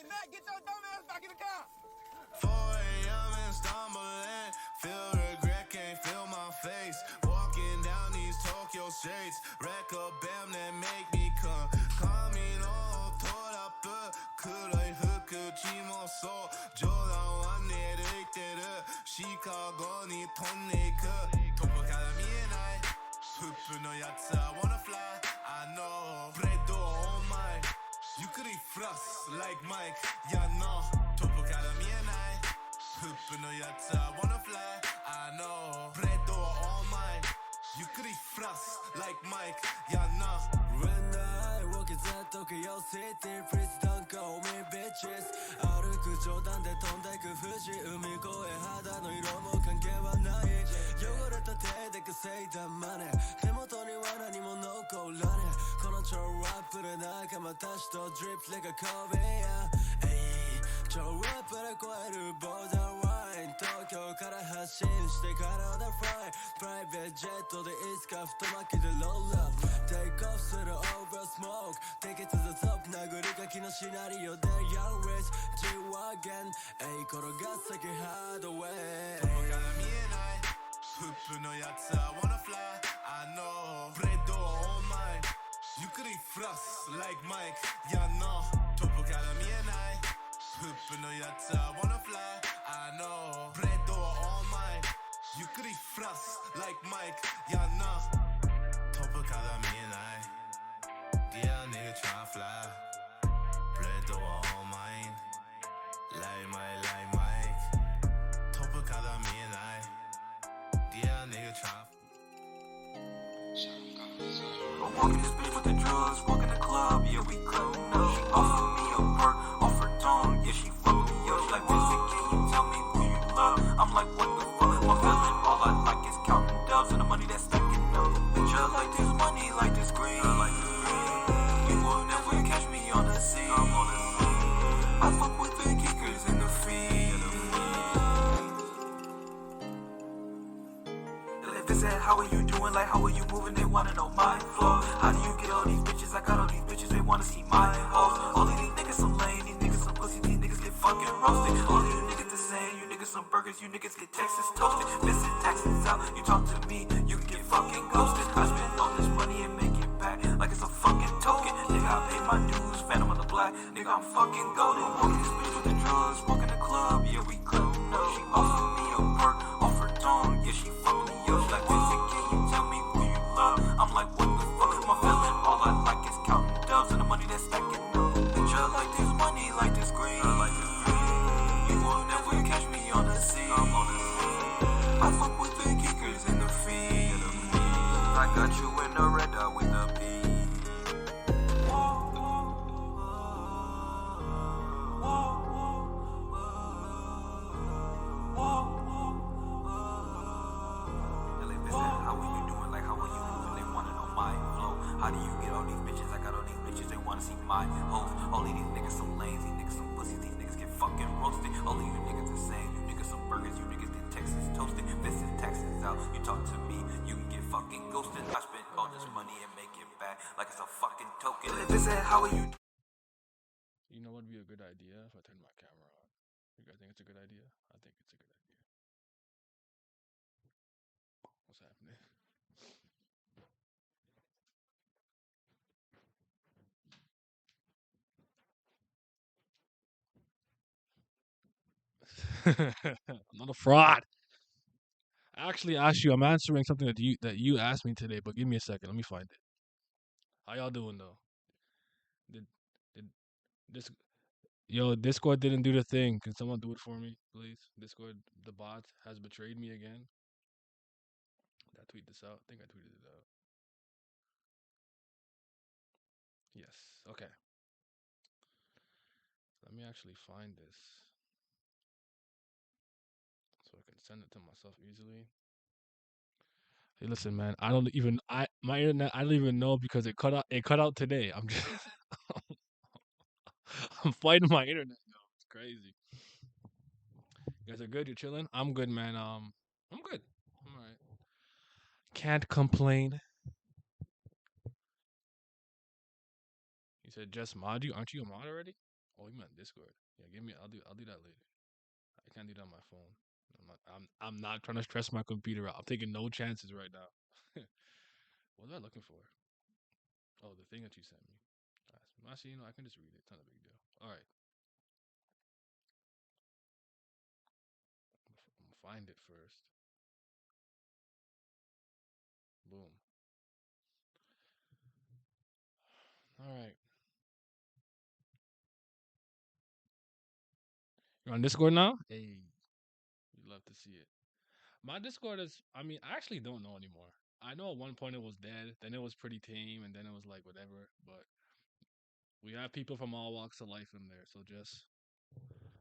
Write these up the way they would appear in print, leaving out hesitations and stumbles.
Get your dumb ass back in the car. 4 a.m. and stumbling, feel regret, can't feel my face. Walking down these Tokyo streets, wreck a bam that make me come. Coming on, thought up, could I hook a chimoso? Jodan wa nerukteru, Chicago ni tonniku. Topo kara mienai, puppu no yatsu I wanna fly. I know, bread all mine. You could eat frost like Mike, yeah no. Topo kara mienai, puppu no yatsu I wanna fly. I know, bread all mine. You could eat frost like Mike, yeah no. When I walk inside Tokyo City, please don't call me bitches. 歩く冗談で飛んでく富士海越え肌の色も関係はない汚れた手で稼いだマネー手元には何も残らねえこの超ラップで仲間たちとドリップレがコビア超ラップで超えるボーダーライン東京から発信してからだフライプライベートジェットでいつか太巻きでロールアップテイクオフするオーバースモーク Take it to the top 殴り書きのシナリオで Young Rich G-Wagon 転が先ハードウェイトポから見えないプップのやつ I wanna fly I know ブレッド all mine You could eat frost like Mike Yeah no トポから見えないプップのやつ I wanna fly I know ブレッド all mine You could eat frost like Mike Yeah no トポから見えない Dear nigga try fly ブレッド all mine Like Mike トポから見えない Dear nigga try I'm walking this bitch with the drugs, walking the club, yeah, we cutting up. She offered me a perk, off her tongue, yeah, she fucked me up. She like, Vincent, can you tell me who you love? I'm like, what the fuck? My feeling, all I like is counting dubs and the money that's stacking up. Bitch, I like this money, like this green. You will never catch me on the scene. I fuck with the kickers and the feed. If they said, how are you doing? Like, how are you moving? They wanna know my flow. How do you get all these bitches? I got all these bitches, they wanna see my hoes. All of these niggas some lame, these niggas some pussy, these niggas get fucking roasted. All of you niggas the same, you niggas some burgers, you niggas get Texas toasted. Missing taxes out, you talk to me, you can get fucking ghosted. I spend all this money and make it back like it's a fucking token. Nigga, I pay my dues, Phantom on the black. Nigga, I'm fucking golden. Walking this bitch with the drugs, walking the club, yeah, we cutting up. She offered me a perk, off her tongue, yeah, she fucked me up. She like, Vincent, can you tell me who you love? I'm like, what the fuck? My feeling, all I like is counting dubs and the money that's stacking up. Bitch, I like this money, like this green. You will never catch me on the scene. I fuck with the kickers and the feed. I got you in the red dot with the beat. How are you doing? Like, how are you moving? They wanna know my flow. How do you get all these bitches? I got all these bitches, they wanna see my hoes. All of these niggas some lazy, niggas some pussies, these niggas get fucking roasted. All of you niggas the same, you niggas some burgers, you niggas get Texas toasted. Vincent taxes out, you talk to me, you can get fucking ghosted. I spend all this money and make it back like it's a fucking token. If they said, how are you? You know what would be a good idea if I turn my camera on? You guys think it's a good idea? I think it's a good idea. What's happening? I'm not a fraud. Actually, Ashu, I'm answering something that you asked me today, but give me a second. Let me find it. How y'all doing though? Did did this Discord didn't do the thing. Can someone do it for me, please? Discord, the bot has betrayed me again. Did I tweet this out? I think I tweeted it out. Yes. Okay. Let me actually find this so I can send it to myself easily. Hey, listen, man. My internet. I don't even know because it cut out. It cut out today. I'm just. I'm fighting my internet now. It's crazy. You guys are good. You're chilling. I'm good, man. I'm good. I'm alright. Can't complain. You said just mod you. Aren't you a mod already? Oh, you meant Discord. Yeah, give me. I'll do that later. I can't do that on my phone. I'm not trying to stress my computer out. I'm taking no chances right now. What was I looking for? Oh, the thing that you sent me. Actually, I can just read it. It's not a big deal. All right, I'm gonna find it first. Boom. All right. You're on Discord now? Hey, you'd love to see it. My Discord is, I mean, I actually don't know anymore. I know at one point it was dead, then it was pretty tame, and then it was like whatever. But we have people from all walks of life in there, so just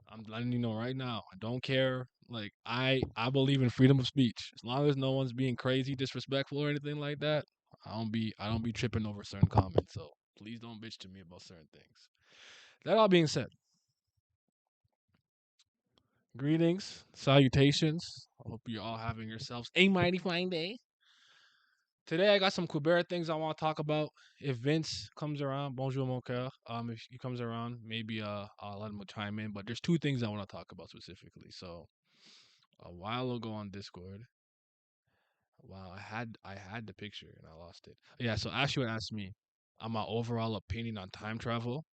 I'm letting you know right now. I don't care. Like I believe in freedom of speech. As long as no one's being crazy, disrespectful, or anything like that, I don't be tripping over certain comments. So please don't bitch to me about certain things. That all being said, greetings, salutations. I hope you're all having yourselves a mighty fine day. Today I got some Kubera things I want to talk about. If Vince comes around, bonjour mon coeur. If he comes around, maybe I'll let him chime in. But there's two things I want to talk about specifically. So a while ago on Discord, wow, I had the picture and I lost it. Yeah, so Asha asked me my overall opinion on time travel,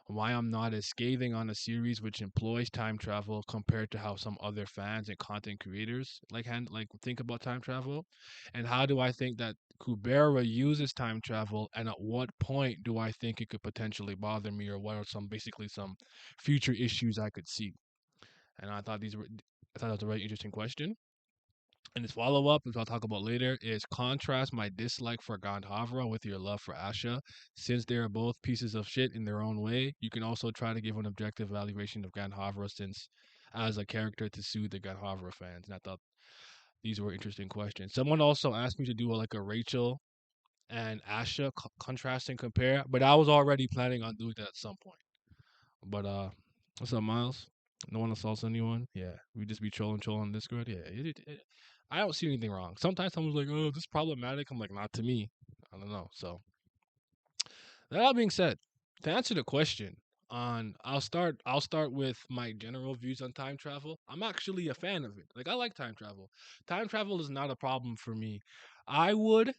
why I'm not as scathing on a series which employs time travel compared to how some other fans and content creators like think about time travel, and how do I think that Kubera uses time travel, and at what point do I think it could potentially bother me, or what are some future issues I could see. And I thought that was a very interesting question. And this follow up, which I'll talk about later, is contrast my dislike for Gandharva with your love for Asha. Since they are both pieces of shit in their own way, you can also try to give an objective evaluation of Gandharva since as a character to soothe the Gandharva fans. And I thought these were interesting questions. Someone also asked me to do like a Rachel and Asha contrast and compare, but I was already planning on doing that at some point. But what's up, Miles? No one assaults anyone. Yeah, we just be trolling on Discord. Yeah, I don't see anything wrong. Sometimes someone's like, "Oh, this is problematic." I'm like, "Not to me." I don't know. So that all being said, to answer the question, I'll start with my general views on time travel. I'm actually a fan of it. Like I like time travel. Time travel is not a problem for me. I would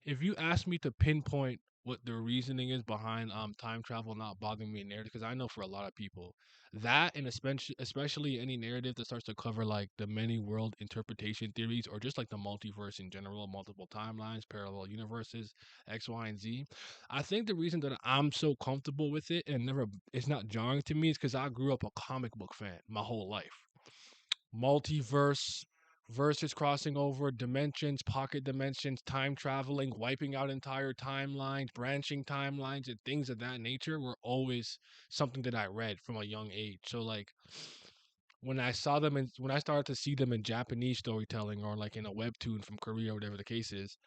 if you ask me to pinpoint what the reasoning is behind time travel not bothering me in narrative, because I know for a lot of people that, and especially any narrative that starts to cover like the many world interpretation theories, or just like the multiverse in general, multiple timelines, parallel universes, X, Y, and Z. I think the reason that I'm so comfortable with it and never it's not jarring to me is because I grew up a comic book fan my whole life. Multiverse, verses crossing over dimensions, pocket dimensions, time traveling, wiping out entire timelines, branching timelines, and things of that nature were always something that I read from a young age. So like when I started to see them in Japanese storytelling, or like in a webtoon from Korea or whatever the case is,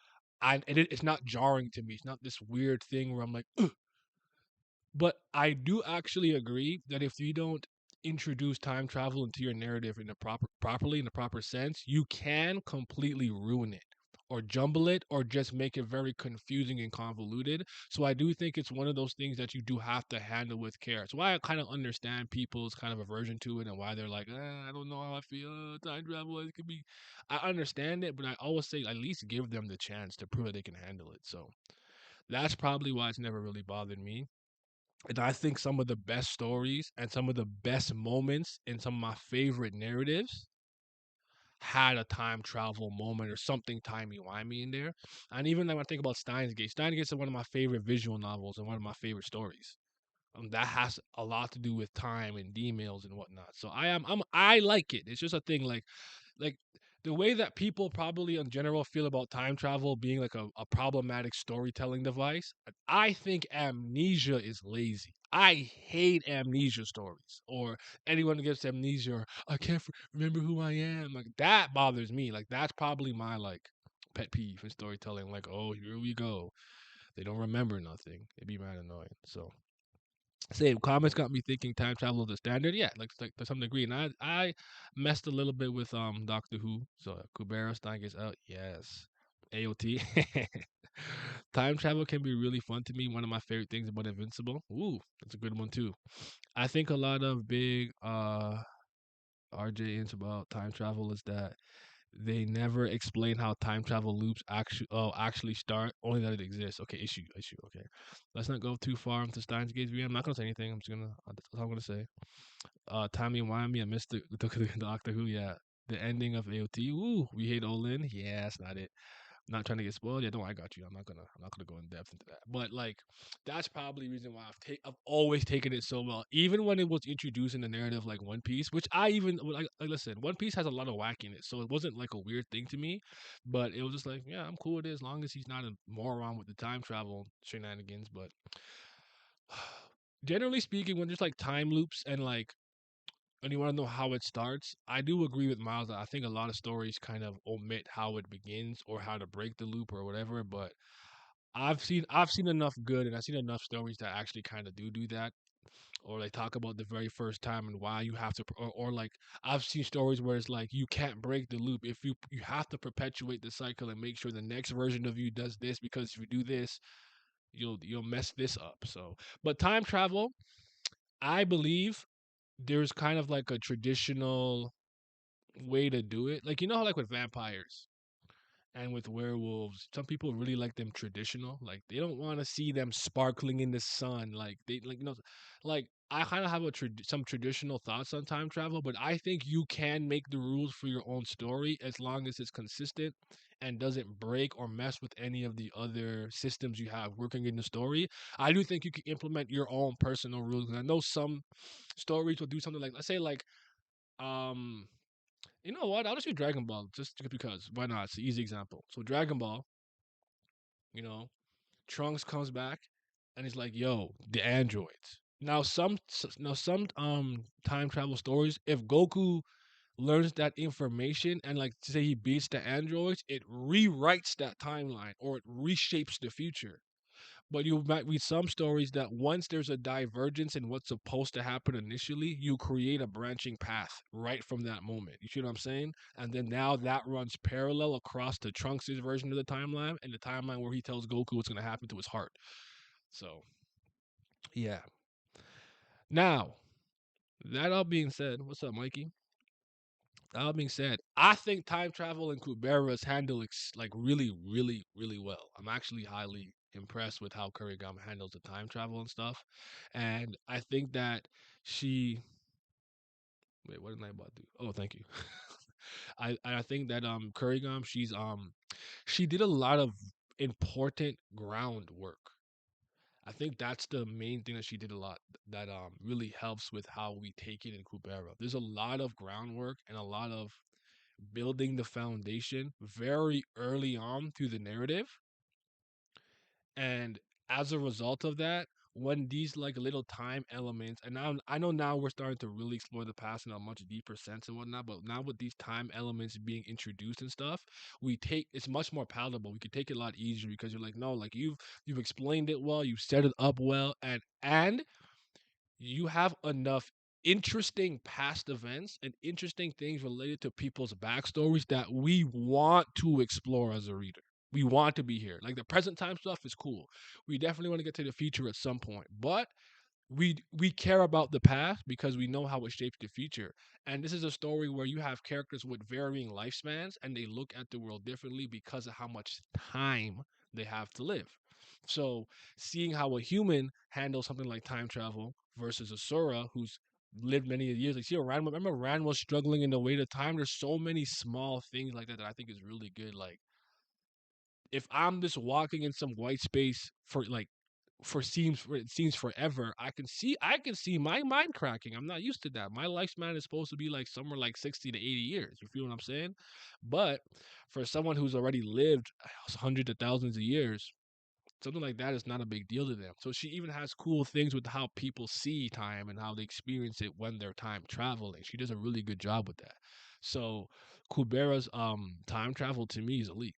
it's not jarring to me. It's not this weird thing where I'm like, ugh. But I do actually agree that if you don't introduce time travel into your narrative in a properly in the proper sense, you can completely ruin it or jumble it or just make it very confusing and convoluted. So I do think it's one of those things that you do have to handle with care. So why I kind of understand people's kind of aversion to it and why they're like, I don't know how I feel. Time travel, it could be. I understand it, but I always say at least give them the chance to prove that they can handle it. So that's probably why it's never really bothered me. And I think some of the best stories and some of the best moments in some of my favorite narratives had a time travel moment or something timey-wimey in there. And even like when I think about Steins Gate is one of my favorite visual novels and one of my favorite stories. That has a lot to do with time and emails and whatnot. So I like it. It's just a thing like the way that people probably in general feel about time travel being like a problematic storytelling device. I think amnesia is lazy. I hate amnesia stories, or anyone who gets amnesia, or I can't remember who I am. Like that bothers me. Like that's probably my like pet peeve in storytelling. Like, oh, here we go. They don't remember nothing. It'd be mad annoying. So same comments got me thinking time travel is the standard. Yeah, like to some degree. And I messed a little bit with Doctor Who. So Kubera Stein gets out. Yes. AOT. Time travel can be really fun to me. One of my favorite things about Invincible. Ooh, that's a good one too. I think a lot of big RJs about time travel is that they never explain how time travel loops actually start. Only that it exists. Okay, issue. Okay, let's not go too far into Steins Gate's view. I'm not gonna say anything. I'm just gonna. That's all I'm gonna say. Tommy Wimey, I missed the Doctor Who. Yeah, the ending of AOT. Ooh, we hate Olin. Yeah, that's not it. Not trying to get spoiled. Yeah, don't. I got you. I'm not gonna go in depth into that. But like, that's probably the reason why I've always taken it so well. Even when it was introduced in the narrative, like One Piece, which I even like listen, One Piece has a lot of wackiness, so it wasn't like a weird thing to me. But it was just like, yeah, I'm cool with it as long as he's not a moron with the time travel shenanigans. But generally speaking, when there's like time loops and you want to know how it starts, I do agree with Miles that I think a lot of stories kind of omit how it begins or how to break the loop or whatever. But I've seen enough good and I've seen enough stories that actually kind of do that, or they talk about the very first time and why you have to, or like I've seen stories where it's like you can't break the loop if you have to perpetuate the cycle and make sure the next version of you does this because if you do this, you'll mess this up. So, but time travel, I believe there's kind of like a traditional way to do it. Like how like with vampires and with werewolves, some people really like them traditional. Like they don't want to see them sparkling in the sun. Like they like I kind of have some traditional thoughts on time travel, but I think you can make the rules for your own story as long as it's consistent and doesn't break or mess with any of the other systems you have working in the story. I do think you can implement your own personal rules. And I know some stories will do something like, let's say like um you know what? I'll just use Dragon Ball just because. Why not? It's an easy example. So Dragon Ball, you know, Trunks comes back and he's like, "Yo, the androids." Now some time travel stories, if Goku learns that information and like say he beats the androids, it rewrites that timeline or it reshapes the future. But you might read some stories that once there's a divergence in what's supposed to happen initially, you create a branching path right from that moment. You see what I'm saying? And then now that runs parallel across to Trunks' version of the timeline and the timeline where he tells Goku what's going to happen to his heart. So, yeah. Now, that all being said, what's up, Mikey? That all being said, I think time travel and Kubera is handled like really, really, really well. I'm actually highly impressed with how Kurigama handles the time travel and stuff. And I think that she wait, what did I about to do? Oh, thank you. I think that Kurigam, she did a lot of important groundwork. I think that's the main thing that she did a lot that really helps with how we take it in Kubera. There's a lot of groundwork and a lot of building the foundation very early on through the narrative. And as a result of that, when these like little time elements, and now I know now we're starting to really explore the past in a much deeper sense and whatnot, but now with these time elements being introduced and stuff, we take it's much more palatable. We can take it a lot easier because you're like, no, like you've explained it well, you've set it up well, and you have enough interesting past events and interesting things related to people's backstories that we want to explore as a reader. We want to be here. Like the present time stuff is cool. We definitely want to get to the future at some point, but we care about the past because we know how it shapes the future. And this is a story where you have characters with varying lifespans and they look at the world differently because of how much time they have to live. So seeing how a human handles something like time travel versus a Sora who's lived many years. Like see Ran, remember Ran was struggling in the weight of time. There's so many small things like that that I think is really good. Like if I'm just walking in some white space for it seems forever, I can see my mind cracking. I'm not used to that. My lifespan is supposed to be like somewhere like 60 to 80 years. You feel what I'm saying? But for someone who's already lived hundreds of thousands of years, something like that is not a big deal to them. So she even has cool things with how people see time and how they experience it when they're time traveling. She does a really good job with that. So Kubera's time travel to me is elite.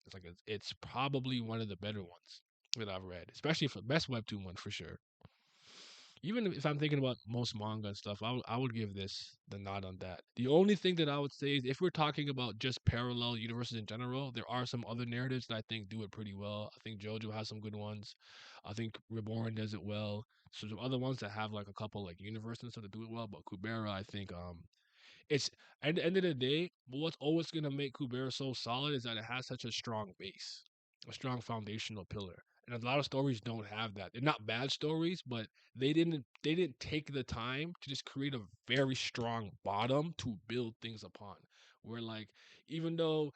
It's probably one of the better ones that I've read, especially for best webtoon one for sure. even if I'm thinking about most manga and stuff, I would give this the nod on that. The only thing that I would say is if we're talking about just parallel universes in general, there are some other narratives that I think do it pretty well. I think JoJo has some good ones. I think Reborn does it well. So some other ones that have like a couple like universes and stuff that do it well, but Kubera, I think it's at the end of the day, what's always gonna make Kubera so solid is that it has such a strong base, a strong foundational pillar. And a lot of stories don't have that. They're not bad stories, but they didn't take the time to just create a very strong bottom to build things upon. Where like even though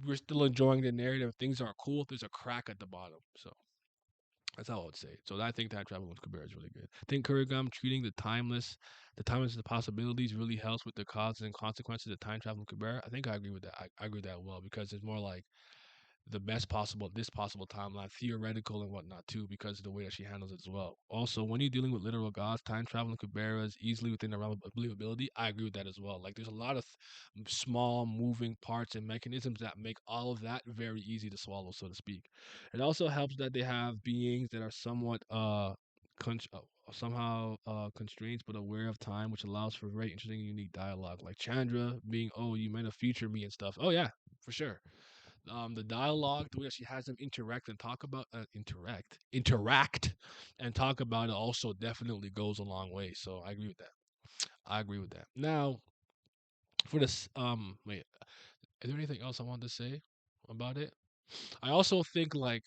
we're still enjoying the narrative, things are cool, there's a crack at the bottom. So that's how I would say it. So I think time travel with Kubera is really good. I think Kurigam treating the timeless, the possibilities really helps with the causes and consequences of time travel with Kubera. I think I agree with that. I agree with that well because it's more like the best possible this possible timeline, theoretical and whatnot too, because of the way that she handles it as well. Also, when you're dealing with literal gods, time traveling Kubera is easily within the realm of believability. I agree with that as well. Like there's a lot of small moving parts and mechanisms that make all of that very easy to swallow, so to speak. It also helps that they have beings that are somewhat somehow constraints but aware of time, which allows for very interesting and unique dialogue. Like Chandra being, "Oh, you meant to future me" and stuff. Oh yeah, for sure. The dialogue, the way that she has them interact and talk about interact and talk about it also definitely goes a long way. So I agree with that. I agree with that. Now for this, wait, is there anything else I want to say about it? I also think like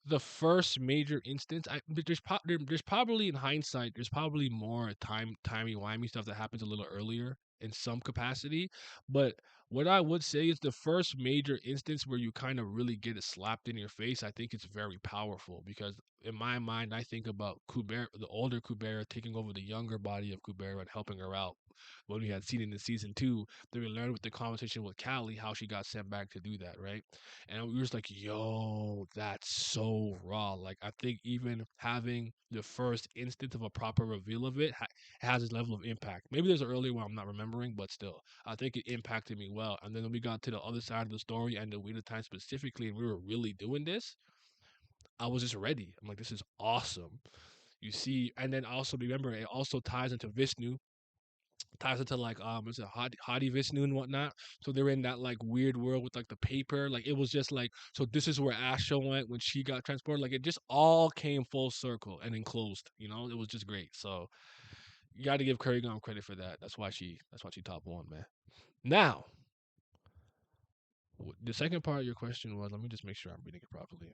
the first major instance, but there's probably in hindsight, there's probably more timey wimey stuff that happens a little earlier in some capacity. But what I would say is the first major instance where you kind of really get it slapped in your face, I think it's very powerful because in my mind, I think about Kubera, the older Kubera taking over the younger body of Kubera and helping her out. When we had seen in the season two, then we learned with the conversation with Callie how she got sent back to do that, right? And we were just like, yo, that's so raw. Like, I think even having the first instance of a proper reveal of it has its level of impact. Maybe there's an earlier one I'm not remembering, but still, I think it impacted me well. And then when we got to the other side of the story and the Wheel of Time specifically, and we were really doing this, I was just ready. I'm like, this is awesome. You see, and then also remember, it also ties into like it's a Hadi Vishnu and whatnot. So they're in that like weird world with like the paper. Like it was just like so this is where Asha went when she got transported. Like it just all came full circle and enclosed. You know, it was just great. So you got to give Kurragam credit for that. That's why she top one, man. Now the second part of your question was let me just make sure I'm reading it properly.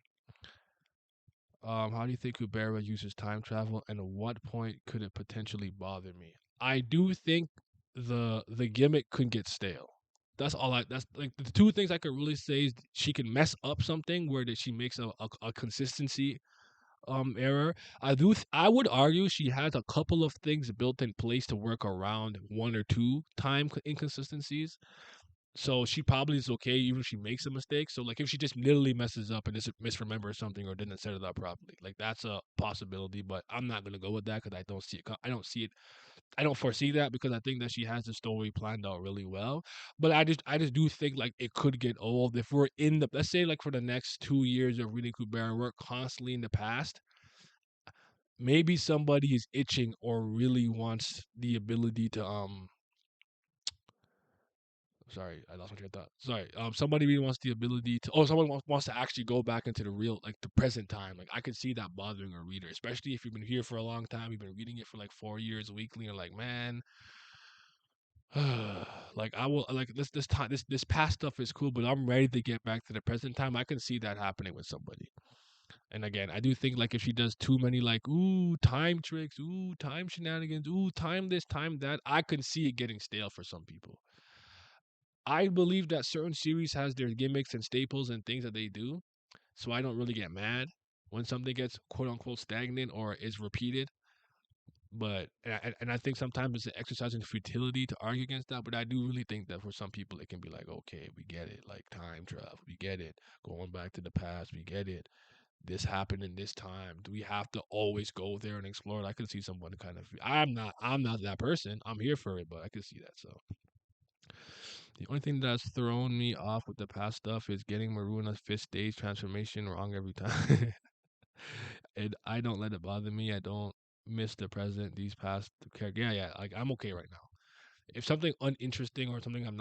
How do you think Kubera uses time travel, and at what point could it potentially bother me? I do think the gimmick could get stale. That's all I. That's like the two things I could really say is she can mess up something where that she makes a consistency error. I would argue she has a couple of things built in place to work around one or two inconsistencies. So she probably is okay even if she makes a mistake. So like if she just literally messes up and just misremembers something or didn't set it up properly, like that's a possibility. But I'm not gonna go with that because I don't see it. I don't see it. I don't foresee that because I think that she has the story planned out really well. But I just do think like it could get old if we're in the let's say like for the next 2 years of reading Kubera, we're constantly in the past. Maybe somebody is itching or really wants the ability to sorry, I lost my train of thought. Sorry. Somebody really wants the ability to. Oh, someone wants to actually go back into the real, like the present time. Like I could see that bothering a reader, especially if you've been here for a long time. You've been reading it for like 4 years weekly, and like, man, like I will like this time this past stuff is cool, but I'm ready to get back to the present time. I can see that happening with somebody. And again, I do think like if she does too many like ooh time tricks, ooh time shenanigans, ooh time this, time that, I can see it getting stale for some people. I believe that certain series has their gimmicks and staples and things that they do, so I don't really get mad when something gets quote unquote stagnant or is repeated. But and I think sometimes it's an exercise in futility to argue against that. But I do really think that for some people it can be like, okay, we get it, like time travel, we get it, going back to the past, we get it. This happened in this time. Do we have to always go there and explore it? I can see someone kind of. I'm not that person. I'm here for it, but I can see that. So the only thing that's thrown me off with the past stuff is getting Maruna's fifth stage transformation wrong every time. And I don't let it bother me. I don't. Mr. President, these past characters. Yeah, like I'm okay right now. If something uninteresting or something that's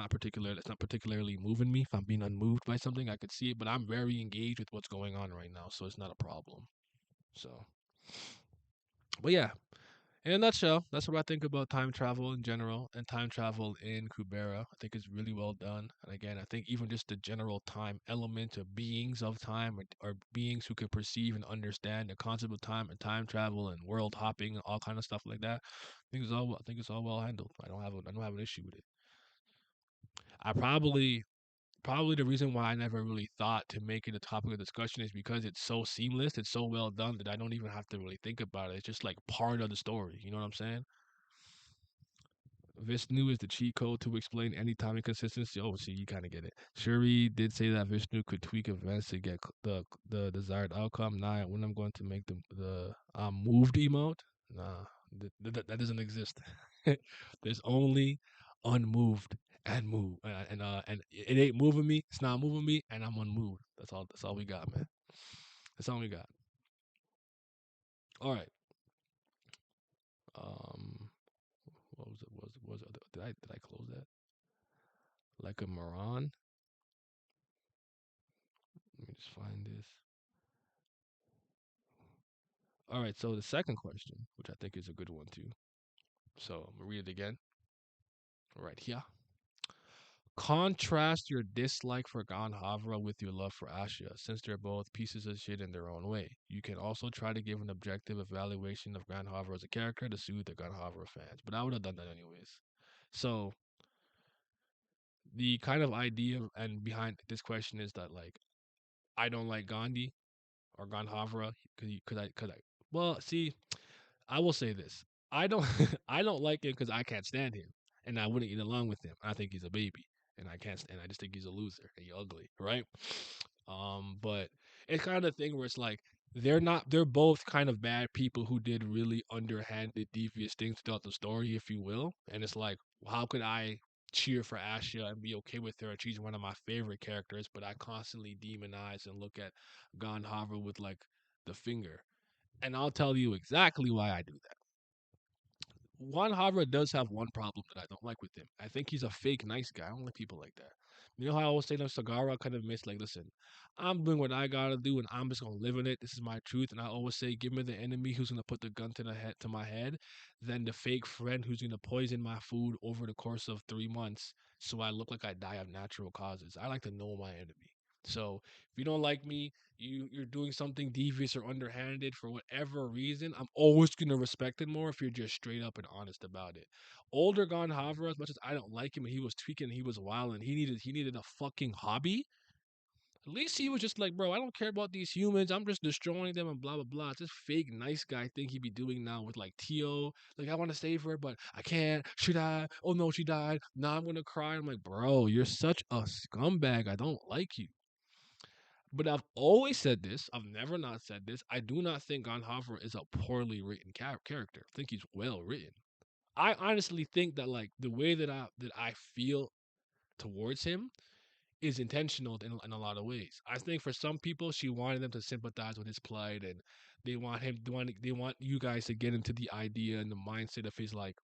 not particularly moving me, if I'm being unmoved by something, I could see it, but I'm very engaged with what's going on right now, so it's not a problem. So, but yeah, in a nutshell, that's what I think about time travel in general and time travel in Kubera. I think it's really well done. And again, I think even just the general time element of beings of time or beings who can perceive and understand the concept of time and time travel and world hopping and all kind of stuff like that. I think it's all well handled. I don't have an issue with it. I probably the reason why I never really thought to make it a topic of discussion is because it's so seamless, it's so well done that I don't even have to really think about it. It's just like part of the story. You know what I'm saying? Vishnu is the cheat code to explain any time inconsistency. Oh, see, you kind of get it. Shuri did say that Vishnu could tweak events to get the desired outcome. Nah, when I'm going to make the moved emote, nah, that doesn't exist. There's only unmoved and move, and it ain't moving me. It's not moving me, and I'm unmoved. That's all. That's all we got, man. That's all we got. All right. Um, what was it? Did I close that? Like a moron. Let me just find this. All right, so the second question, which I think is a good one too. So I'm gonna read it again. Right here. Contrast your dislike for Gandharva with your love for Asha, since they're both pieces of shit in their own way. You can also try to give an objective evaluation of Gandharva as a character to soothe the Gandharva fans, but I would have done that anyways. So the kind of idea and behind this question is that like I don't like Gandhi or Gandharva because I well see I will say this. I don't I don't like him because I can't stand him, and I wouldn't get along with him. I think he's a baby, and I can't stand. I just think he's a loser and he's ugly, right? But it's kind of the thing where it's like they're not. They're both kind of bad people who did really underhanded, devious things throughout the story, if you will. And it's like, how could I cheer for Asha and be okay with her? And she's one of my favorite characters, but I constantly demonize and look at Gandharva with like the finger. And I'll tell you exactly why I do that. Juan Havre does have one problem that I don't like with him. I think he's a fake nice guy. I don't like people like that. You know how I always say that Sagara kind of admits, like, listen, I'm doing what I gotta do, and I'm just gonna live in it. This is my truth, and I always say, give me the enemy who's gonna put the gun to my head, than the fake friend who's gonna poison my food over the course of 3 months, so I look like I die of natural causes. I like to know my enemy. So if you don't like me, you're doing something devious or underhanded for whatever reason, I'm always gonna respect it more if you're just straight up and honest about it. Older Gone Havre, as much as I don't like him and he was tweaking, he was wild, and he needed a fucking hobby. At least he was just like, bro, I don't care about these humans. I'm just destroying them and blah blah blah. It's this fake nice guy thing he be doing now with like Tio. Like I want to save her, but I can't. She died. Oh no, she died. Now I'm gonna cry. I'm like, bro, you're such a scumbag. I don't like you. But I've always said this. I've never not said this. I do not think Gonhofer is a poorly written character. I think he's well written. I honestly think that like the way that I feel towards him is intentional in a lot of ways. I think for some people, she wanted them to sympathize with his plight, and they want you guys to get into the idea and the mindset of his like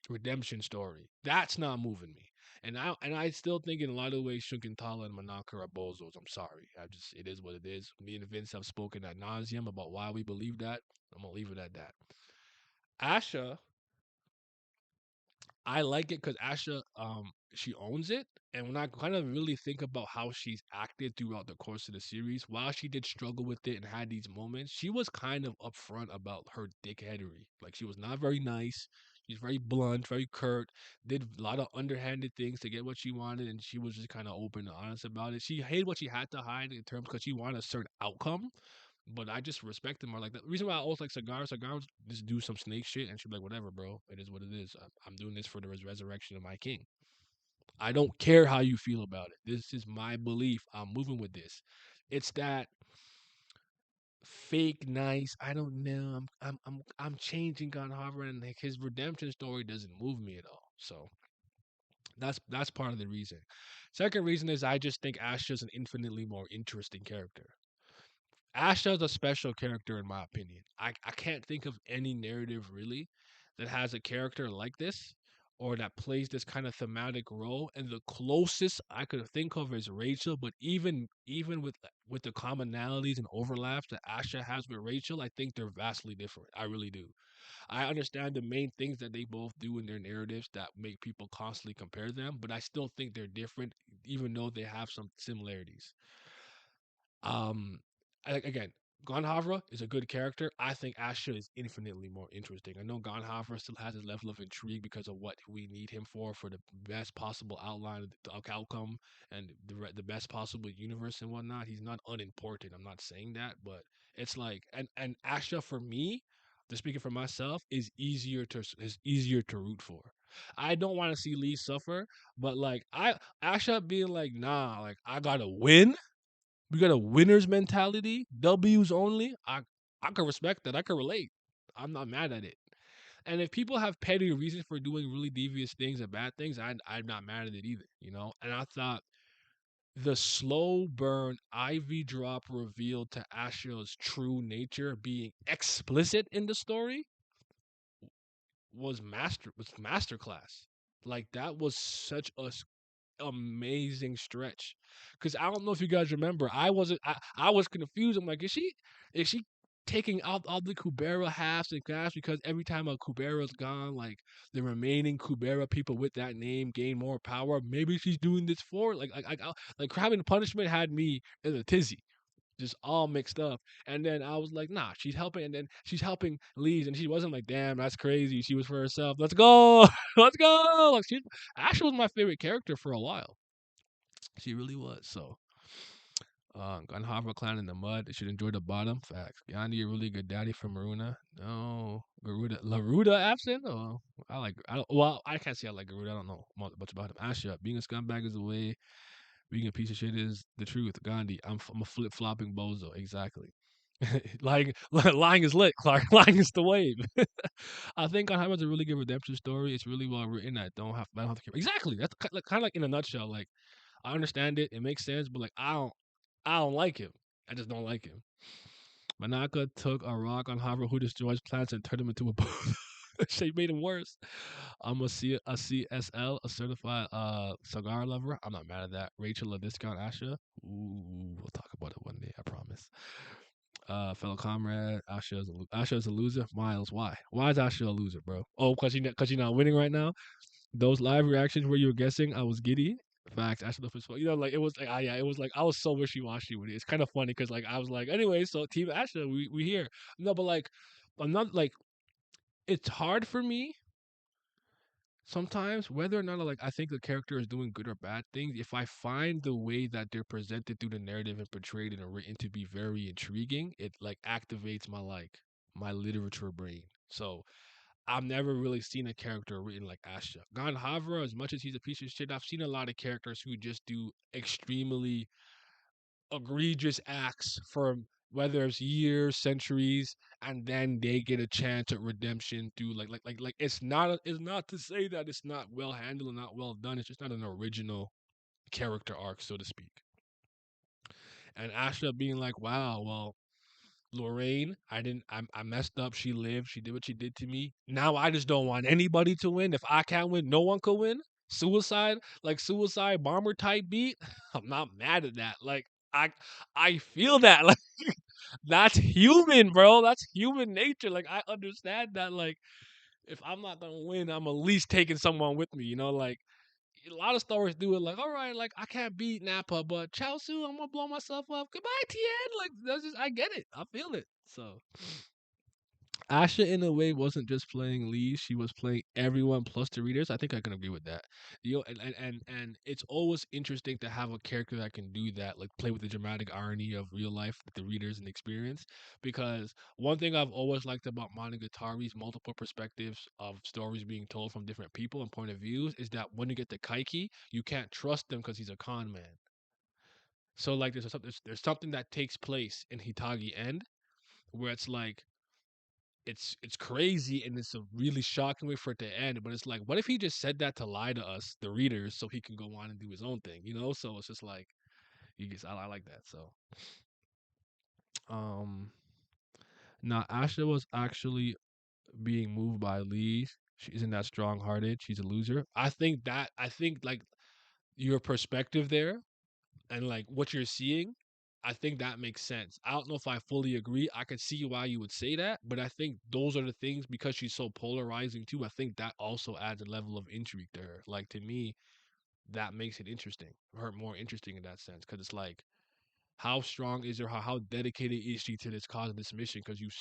redemption story. That's not moving me. And I still think in a lot of ways Shunkintala and Manaka are bozos. I'm sorry. I just it is what it is. Me and Vince have spoken ad nauseum about why we believe that. I'm gonna leave it at that. Asha, I like it because Asha, she owns it. And when I kind of really think about how she's acted throughout the course of the series, while she did struggle with it and had these moments, she was kind of upfront about her dickheadery. Like she was not very nice. She's very blunt, very curt. Did a lot of underhanded things to get what she wanted, and she was just kind of open and honest about it. She hated what she had to hide in terms because she wanted a certain outcome. But I just respect him more like that. The reason why I always like Cigar would just do some snake shit and she'd be like, whatever, bro. It is what it is. I'm doing this for the resurrection of my king. I don't care how you feel about it. This is my belief. I'm moving with this. It's that fake nice. I don't know. I'm changing God Harvard and like his redemption story doesn't move me at all. So that's part of the reason. Second reason is I just think Asha's an infinitely more interesting character. Asha is a special character in my opinion. I can't think of any narrative really that has a character like this or that plays this kind of thematic role. And the closest I could think of is Rachel, but even with the commonalities and overlaps that Asha has with Rachel, I think they're vastly different. I really do. I understand the main things that they both do in their narratives that make people constantly compare them, but I still think they're different, even though they have some similarities. Um, again, Gandharva is a good character. I think Asha is infinitely more interesting. I know Gandharva still has his level of intrigue because of what we need him for the best possible outline, the outcome, and the best possible universe and whatnot. He's not unimportant. I'm not saying that, but it's like and Asha for me, just speaking for myself, is easier to root for. I don't want to see Lee suffer, but like Asha being like, nah, like I gotta win, we got a winner's mentality, W's only. I can respect that. I can relate. I'm not mad at it. And if people have petty reasons for doing really devious things and bad things, I'm not mad at it either. And I thought the slow burn IV drop revealed to Asha's true nature being explicit in the story was masterclass. Like that was such a amazing stretch. Because I don't know if you guys remember, I was confused. I'm like, is she taking out all the Kubera halves and halves because every time a Kubera's gone, like the remaining Kubera people with that name gain more power. Maybe she's doing this for like crime and punishment had me in a tizzy. Just all mixed up, and then I was like, "Nah, she's helping." And then she's helping Lee's, and she wasn't like, "Damn, that's crazy." She was for herself. Let's go, let's go. Like she actually was my favorite character for a while. She really was. So, Gunharva clan in the mud. They should enjoy the bottom. Facts. Gandhi, a really good daddy for Maruna. No, Garuda. Laruda absent. Oh, I like. I don't, well, I can't say I like Garuda. I don't know much about him. Asha, being a scumbag is the way. Being a piece of shit is the truth. Gandhi, I'm a flip flopping bozo. Exactly. Lying is lit, Clark. Lying is the wave. I think Gunharva's a really good redemption story. It's really well written. I don't have to care. Exactly. That's kind of like in a nutshell. Like I understand it. It makes sense, but like I don't like him. I just don't like him. Manaka took a rock on Harvard who destroys plants and turned him into a boat. She made him worse. I'm a CSL, a certified cigar lover. I'm not mad at that. Rachel, a discount Asha. Ooh, we'll talk about it one day, I promise. Fellow comrade, Asha is a loser. Miles, why? Why is Asha a loser, bro? Oh, cause you're not winning right now. Those live reactions where you were guessing, I was giddy. Facts. Asha the fun. Like it was like yeah, it was like I was so wishy washy with it. It's kind of funny because like I was like, anyway, so Team Asha, we here. No, but like I'm not like it's hard for me sometimes whether or not like I think the character is doing good or bad things. If I find the way that they're presented through the narrative and portrayed and written to be very intriguing, it like activates my literature brain. So I've never really seen a character written like Asha. Gon Havra, as much as he's a piece of shit, I've seen a lot of characters who just do extremely egregious acts for whether it's years, centuries, and then they get a chance at redemption through like it's not to say that it's not well handled and not well done. It's just not an original character arc, so to speak. And Asha being like, wow, well, Lorraine, I messed up. She lived. She did what she did to me. Now I just don't want anybody to win. If I can't win, no one can win. Suicide bomber type beat. I'm not mad at that. Like I I feel that. Like that's human, bro. That's human nature. Like I understand that. Like if I'm not gonna win, I'm at least taking someone with me. Like a lot of stories do it. Like, all right, like I can't beat Nappa, but Chaosu, I'm gonna blow myself up. Goodbye, Tien. Like that's just I get it. I feel it. So Asha, in a way, wasn't just playing Lee; she was playing everyone plus the readers. I think I can agree with that. And it's always interesting to have a character that can do that, like play with the dramatic irony of real life with the readers and experience. Because one thing I've always liked about Monogatari's multiple perspectives of stories being told from different people and point of views is that when you get the Kaiki, you can't trust him because he's a con man. So like there's something that takes place in Hitagi End where it's like it's crazy and it's a really shocking way for it to end. But it's like, what if he just said that to lie to us, the readers, so he can go on and do his own thing, So it's just like I like that. So Um, Now Asha was actually being moved by Lee. She isn't that strong hearted. She's a loser. I think like your perspective there and like what you're seeing, I think that makes sense. I don't know if I fully agree. I could see why you would say that, but I think those are the things because she's so polarizing too. I think that also adds a level of intrigue to her. Like to me, that makes it interesting, her more interesting in that sense, because it's like how strong is her? How dedicated is she to this cause and this mission? Because you've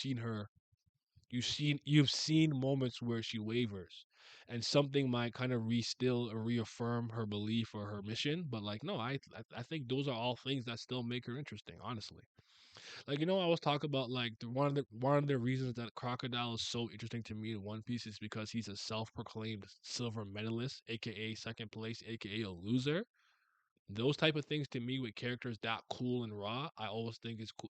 seen moments where she wavers, and something might kind of restill or reaffirm her belief or her mission. But like, no, I think those are all things that still make her interesting. Honestly, like I was talking about like one of the reasons that Crocodile is so interesting to me in One Piece is because he's a self-proclaimed silver medalist, aka second place, aka a loser. Those type of things to me with characters that cool and raw, I always think is cool.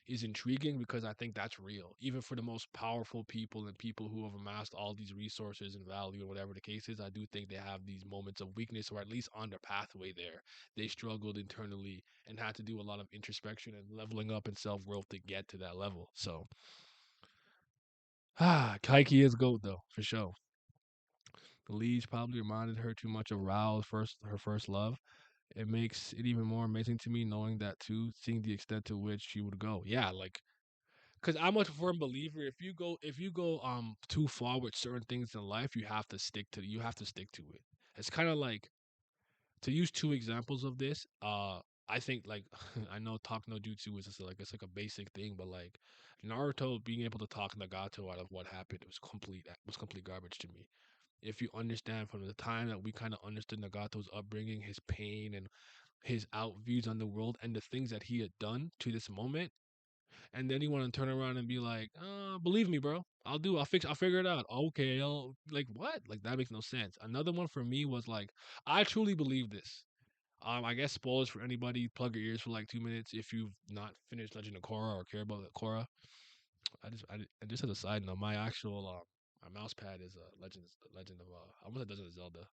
Is intriguing because I think that's real. Even for the most powerful people and people who have amassed all these resources and value and whatever the case is, I do think they have these moments of weakness or at least on their pathway there. They struggled internally and had to do a lot of introspection and leveling up and self growth to get to that level. So, Kaiki is GOAT though, for sure. The leads probably reminded her too much of Rao's her first love. It makes it even more amazing to me knowing that too, seeing the extent to which she would go. Yeah, like because I'm a firm believer if you go too far with certain things in life, you have to stick to it. It's kind of like to use two examples of this. I think like I know talk no jutsu is just like it's like a basic thing, but like Naruto being able to talk Nagato out of what happened was complete garbage to me. If you understand from the time that we kind of understood Nagato's upbringing, his pain and his out views on the world and the things that he had done to this moment, and then you want to turn around and be like, believe me, bro. I'll figure it out. Okay, like what? Like that makes no sense. Another one for me was like, I truly believe this. I guess spoilers for anybody. Plug your ears for like 2 minutes if you've not finished Legend of Korra or care about Korra. I just as a side note, my actual my mouse pad is Legend of I almost said Legend of Zelda,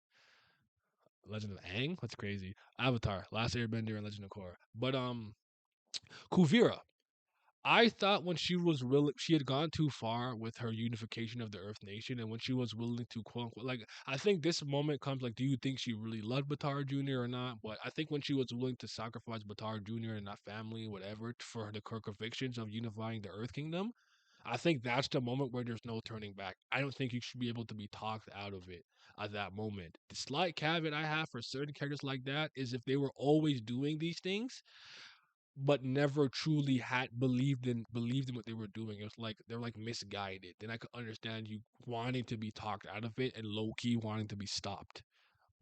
Legend of Aang. That's crazy. Avatar, Last Airbender, and Legend of Korra. But Kuvira. I thought when she had gone too far with her unification of the Earth Nation, and when she was willing to quote unquote, like I think this moment comes like, do you think she really loved Batar Jr. or not? But I think when she was willing to sacrifice Batar Jr. and that family, whatever, for her convictions of unifying the Earth Kingdom, I think that's the moment where there's no turning back. I don't think you should be able to be talked out of it at that moment. The slight caveat I have for certain characters like that is if they were always doing these things but never truly had believed in what they were doing. It was like they're like misguided. Then I could understand you wanting to be talked out of it and low key wanting to be stopped.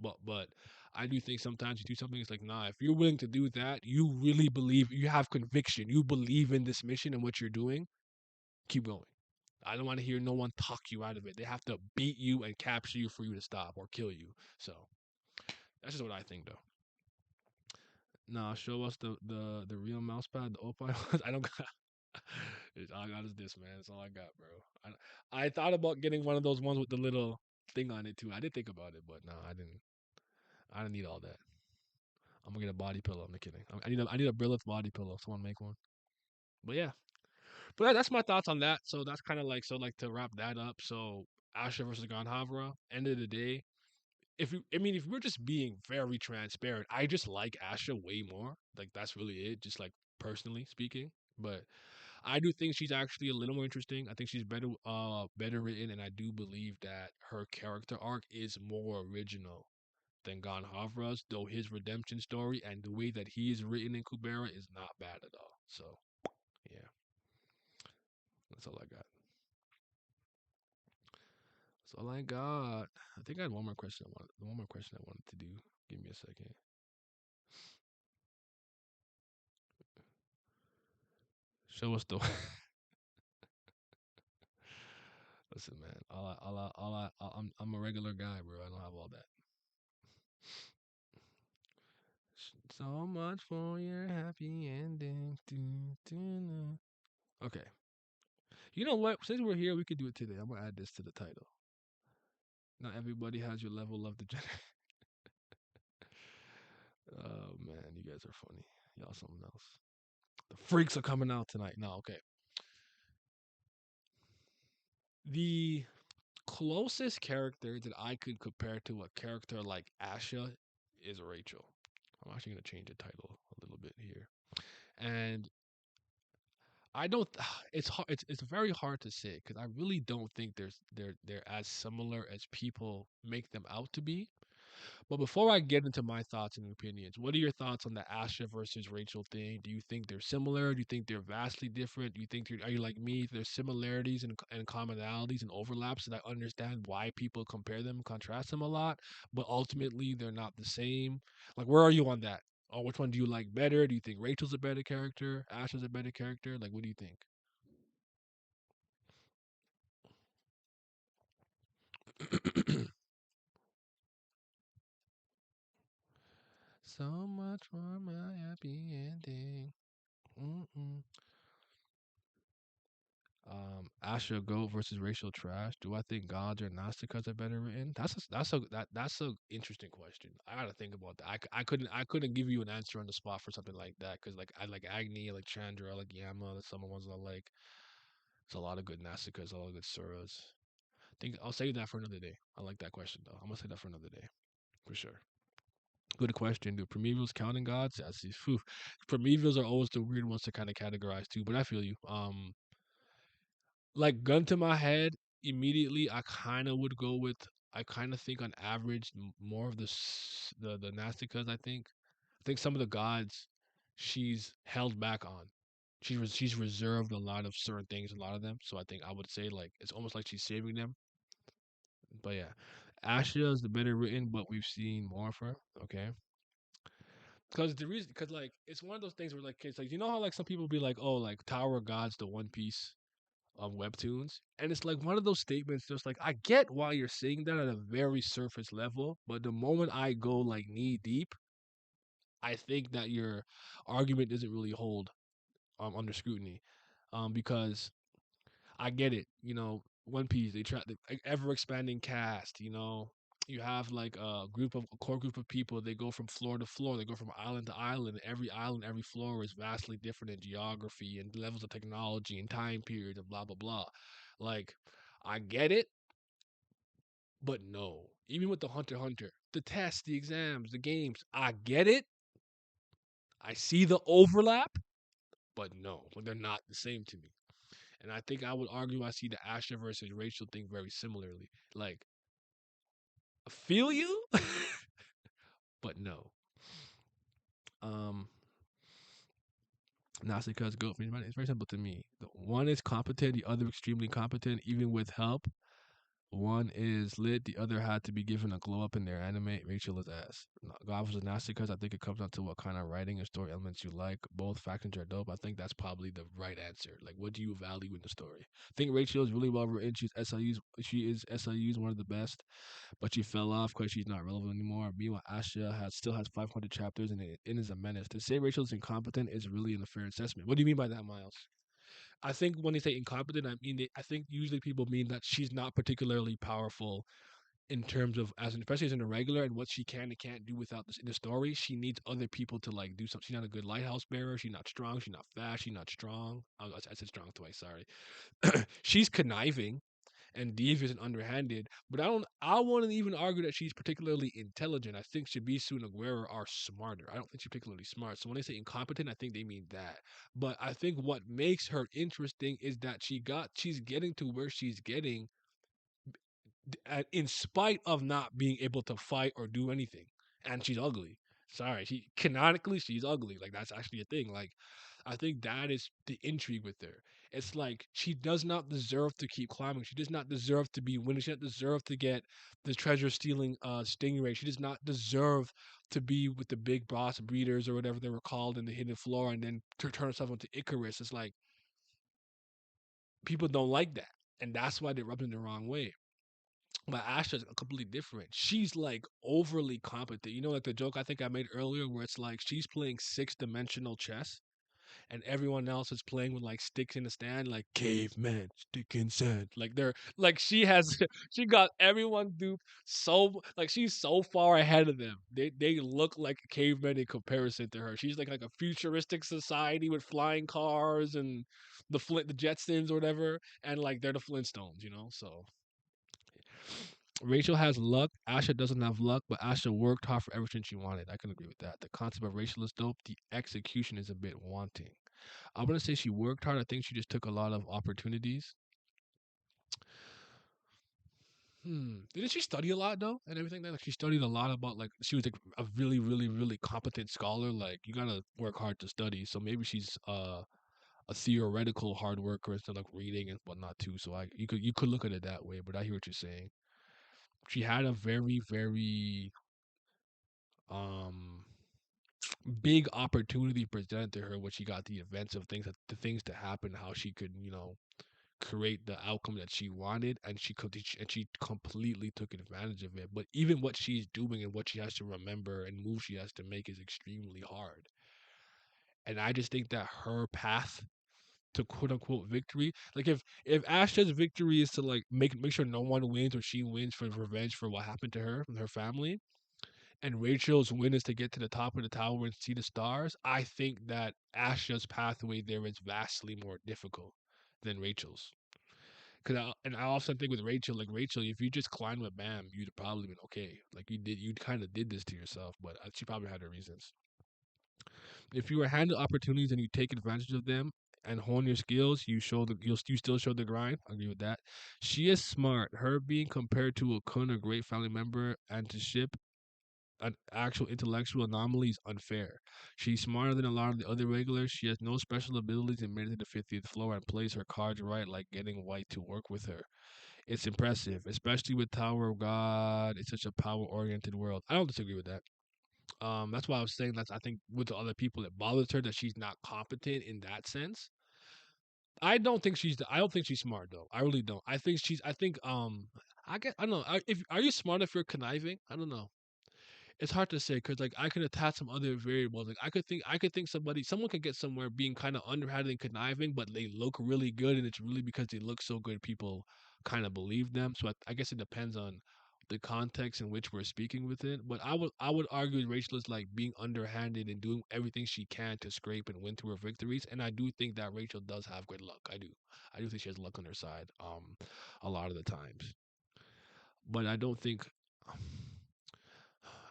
But I do think sometimes you do something. It's like nah. If you're willing to do that, you really believe. You have conviction. You believe in this mission and what you're doing. Keep going. I don't want to hear no one talk you out of it. They have to beat you and capture you for you to stop or kill you. So that's just what I think, though. Nah, show us the real mouse pad, the Opie ones. I don't got. All I got is this, man. That's all I got, bro. I thought about getting one of those ones with the little thing on it too. I did think about it, but no, I didn't. I didn't need all that. I'm gonna get a body pillow. I'm kidding. I need a Brilith body pillow. Someone make one. But yeah, that's my thoughts on that. So that's kind of like to wrap that up. So Asha versus Gandharva. End of the day, if we're just being very transparent, I just like Asha way more. Like that's really it. Just like personally speaking, but I do think she's actually a little more interesting. I think she's better written, and I do believe that her character arc is more original than Ganhavra's, though his redemption story and the way that he is written in Kubera is not bad at all. So yeah, that's all I got. That's all I got. I think I had one more question I wanted to do. Give me a second. Show us the. Listen, man. I'm a regular guy, bro. I don't have all that. So much for your happy ending. Okay. You know what? Since we're here, we could do it today. I'm gonna add this to the title. Not everybody has your level of degenerate. Oh man, you guys are funny. Y'all something else. The freaks are coming out tonight. No, okay. The closest character that I could compare to a character like Asha is Rachel. I'm actually gonna change the title a little bit here. And I don't. It's hard. It's very hard to say because I really don't think they're as similar as people make them out to be. But before I get into my thoughts and opinions, what are your thoughts on the Asha versus Rachel thing? Do you think they're similar? Do you think they're vastly different? Do you think are you like me? There's similarities and commonalities and overlaps, and I understand why people compare them, contrast them a lot, but ultimately they're not the same. Like, where are you on that? Or which one do you like better? Do you think Rachel's a better character? Asha's a better character? Like, what do you think? So much for my happy ending. Mm-mm. Asha Goat versus Racial Trash. Do I think gods or Gnostics are better written? That's a interesting question. I gotta think about that. I couldn't give you an answer on the spot for something like that because like I like Agni, I like Chandra, I like Yama. That's some of the ones I like. There's a lot of good Gnostics, a lot of good Suras. Think I'll save that for another day. I like that question though. I'm gonna save that for another day for sure. Good question. Do Primevals count in gods? I see. Phew. Primevals are always the weird ones to kind of categorize too, but I feel you. Like gun to my head, immediately I kind of would go with. I kind of think on average more of the Nasticas. I think some of the gods she's held back on. She's reserved a lot of certain things, a lot of them. So I think I would say like it's almost like she's saving them. But yeah, Asha is the better written, but we've seen more of her. Okay, because like it's one of those things where like it's like you know how like some people be like oh like Tower of God's the One Piece of webtoons. And it's like one of those statements just like I get why you're saying that at a very surface level, but the moment I go like knee deep, I think that your argument doesn't really hold under scrutiny. Because I get it, One Piece, they try the ever expanding cast, you have like a core group of people. They go from floor to floor. They go from island to island. Every island, every floor is vastly different in geography and levels of technology and time period and blah blah blah. Like, I get it, but no. Even with the Hunter x Hunter, the tests, the exams, the games, I get it. I see the overlap, but no, they're not the same to me. And I think I would argue I see the Asha versus Rachel thing very similarly. Like, I feel you, but no. Um, Nasica's goat for It's very simple to me. The one is competent, the other extremely competent, even with help. One is lit, the other had to be given a glow up in their anime. Rachel is ass. God was Nasica's. I think it comes down to what kind of writing and story elements you like. Both factions are dope. I think that's probably the right answer. Like, what do you value in the story? I think Rachel is really well written. She is SIU's one of the best, but she fell off because she's not relevant anymore. Meanwhile, Asha still has 500 chapters and it is a menace. To say Rachel's incompetent is really an unfair assessment. What do you mean by that, Miles? I think when they say incompetent, I think usually people mean that she's not particularly powerful in terms of especially as in a regular and what she can and can't do without this in the story. She needs other people to like do something. She's not a good lighthouse bearer. She's not strong. She's not fast. She's not strong. I said strong twice. Sorry. She's conniving and devious and underhanded. But I wouldn't even argue that she's particularly intelligent. I think Shibisu and Aguera are smarter. I don't think she's particularly smart. So when they say incompetent, I think they mean that. But I think what makes her interesting is that she's getting to where she's getting in spite of not being able to fight or do anything. And she's ugly. Sorry, she's ugly. Like that's actually a thing. Like I think that is the intrigue with her. It's like she does not deserve to keep climbing. She does not deserve to be winning. She does not deserve to get the treasure stealing stingray. She does not deserve to be with the big boss breeders or whatever they were called in the hidden floor and then to turn herself into Icarus. It's like people don't like that. And that's why they rub it in the wrong way. But Asha's completely different. She's like overly competent. You know, like the joke I think I made earlier where it's like she's playing 6 dimensional chess and everyone else is playing with like sticks in the stand, like caveman, stick in sand. Like they're like she has she got everyone duped so like she's so far ahead of them. They look like cavemen in comparison to her. She's like a futuristic society with flying cars and the Jetsons or whatever, and like they're the Flintstones, you know. So Rachel has luck. Asha doesn't have luck, but Asha worked hard for everything she wanted. I can agree with that. The concept of Rachel is dope. The execution is a bit wanting. I'm gonna say she worked hard. I think she just took a lot of opportunities. Didn't she study a lot though, and everything? Like she studied a lot about like she was like a really, really, really competent scholar. Like you gotta work hard to study. So maybe she's a theoretical hard worker instead of like reading and whatnot too. So you could look at it that way. But I hear what you're saying. She had a very, very um big opportunity presented to her when she got the events of things that the things to happen, how she could, create the outcome that she wanted, and she completely took advantage of it. But even what she's doing and what she has to remember and move she has to make is extremely hard. And I just think that her path to quote unquote victory, like if Asha's victory is to like make sure no one wins or she wins for revenge for what happened to her and her family, and Rachel's win is to get to the top of the tower and see the stars, I think that Asha's pathway there is vastly more difficult than Rachel's. And I often think with Rachel, like Rachel, if you just climbed with Bam, you'd probably been okay. Like you kind of did this to yourself, but she probably had her reasons. If you were handed opportunities and you take advantage of them and hone your skills, you still show the grind. I agree with that. She is smart. Her being compared to a Kun, a great family member, and to Ship an actual intellectual anomaly is unfair. She's smarter than a lot of the other regulars. She has no special abilities and made it to the 50th floor and plays her cards right, like getting White to work with her. It's impressive, especially with Tower of God. It's such a power-oriented world. I don't disagree with that. That's why I was saying that I think with the other people it bothers her that she's not competent in that sense. I don't think she's smart though. I really don't. I think I guess I don't know. If are you smart if you're conniving? I don't know. It's hard to say because like I could attach some other variables. Like I could think someone could get somewhere being kind of underhanded and conniving, but they look really good, and it's really because they look so good people kind of believe them. So I guess it depends on the context in which we're speaking with it. But I would argue Rachel is like being underhanded and doing everything she can to scrape and win to her victories. And I do think that Rachel does have good luck. I do think she has luck on her side. A lot of the times, but I don't think.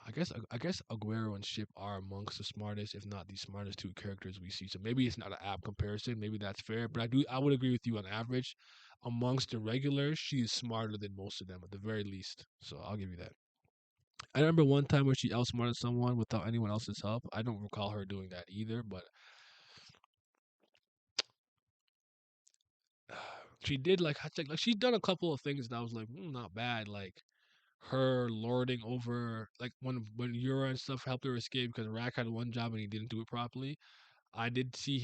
I guess Aguero and Ship are amongst the smartest, if not the smartest two characters we see. So maybe it's not an app comparison. Maybe that's fair. But I would agree with you on average. Amongst the regulars, she is smarter than most of them at the very least. So I'll give you that. I remember one time where she outsmarted someone without anyone else's help. I don't recall her doing that either, but she did like she's done a couple of things that I was like, not bad. Like her lording over like when Yura and stuff helped her escape because Rack had one job and he didn't do it properly. I did see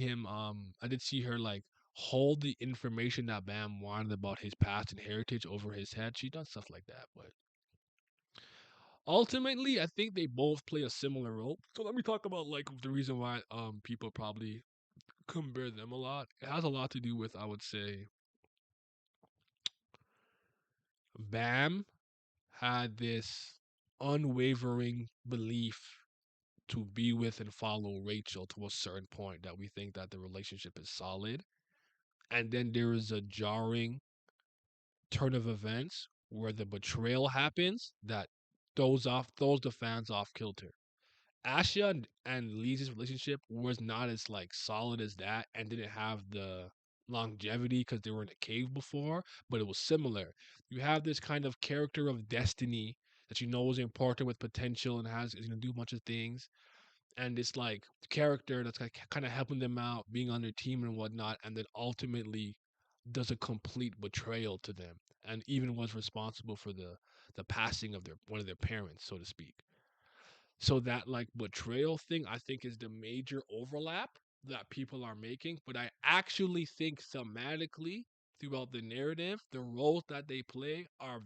her like hold the information that Bam wanted about his past and heritage over his head. She done stuff like that, but ultimately I think they both play a similar role. So let me talk about like the reason why people probably compare them a lot. It has a lot to do with I would say Bam had this unwavering belief to be with and follow Rachel to a certain point that we think that the relationship is solid. And then there is a jarring turn of events where the betrayal happens that throws the fans off kilter. Asha and Lee's relationship was not as like solid as that and didn't have the longevity because they were in a cave before, but it was similar. You have this kind of character of destiny that you know is important with potential and is gonna do a bunch of things, and this like character that's like kind of helping them out, being on their team and whatnot, and then ultimately does a complete betrayal to them, and even was responsible for the passing of their one of their parents, so to speak. So that like betrayal thing, I think, is the major overlap that people are making. But I actually think thematically throughout the narrative, the roles that they play are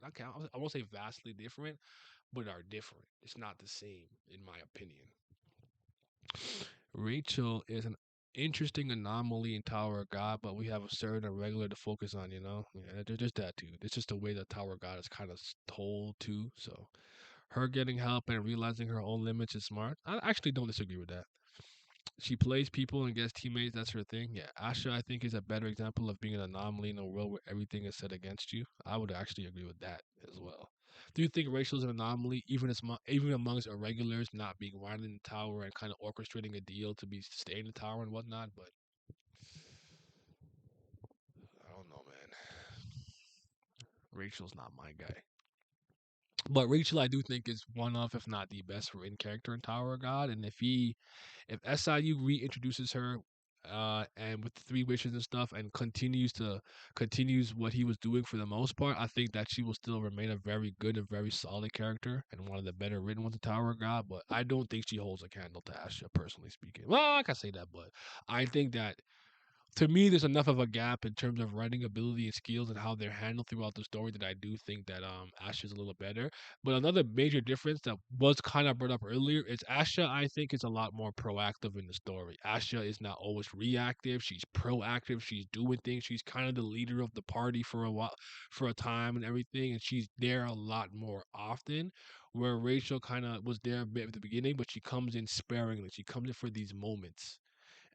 okay. I won't say vastly different, but are different. It's not the same, in my opinion. Rachel is an interesting anomaly in Tower of God, but we have a certain irregular to focus on, you know? Yeah, there's just that too. It's just the way that Tower of God is kind of told too. So her getting help and realizing her own limits is smart. I actually don't disagree with that. She plays people and gets teammates. That's her thing. Yeah, Asha, I think, is a better example of being an anomaly in a world where everything is set against you. I would actually agree with that as well. Do you think Rachel's an anomaly, even amongst irregulars, not being wanted in the tower and kind of orchestrating a deal to be stay in the tower and whatnot? But I don't know, man. Rachel's not my guy. But Rachel, I do think is one of, if not the best in character in Tower of God. And if SIU reintroduces her, and with the three wishes and stuff, and continues what he was doing for the most part, I think that she will still remain a very good and very solid character and one of the better written ones in Tower of God. But I don't think she holds a candle to Asha, personally speaking. Well, I can say that, but I think that to me, there's enough of a gap in terms of writing ability and skills and how they're handled throughout the story that I do think that Asha's a little better. But another major difference that was kind of brought up earlier is Asha, I think, is a lot more proactive in the story. Asha is not always reactive; she's proactive. She's doing things. She's kind of the leader of the party for a while, for a time, and everything, and she's there a lot more often. Where Rachel kind of was there a bit at the beginning, but she comes in sparingly. She comes in for these moments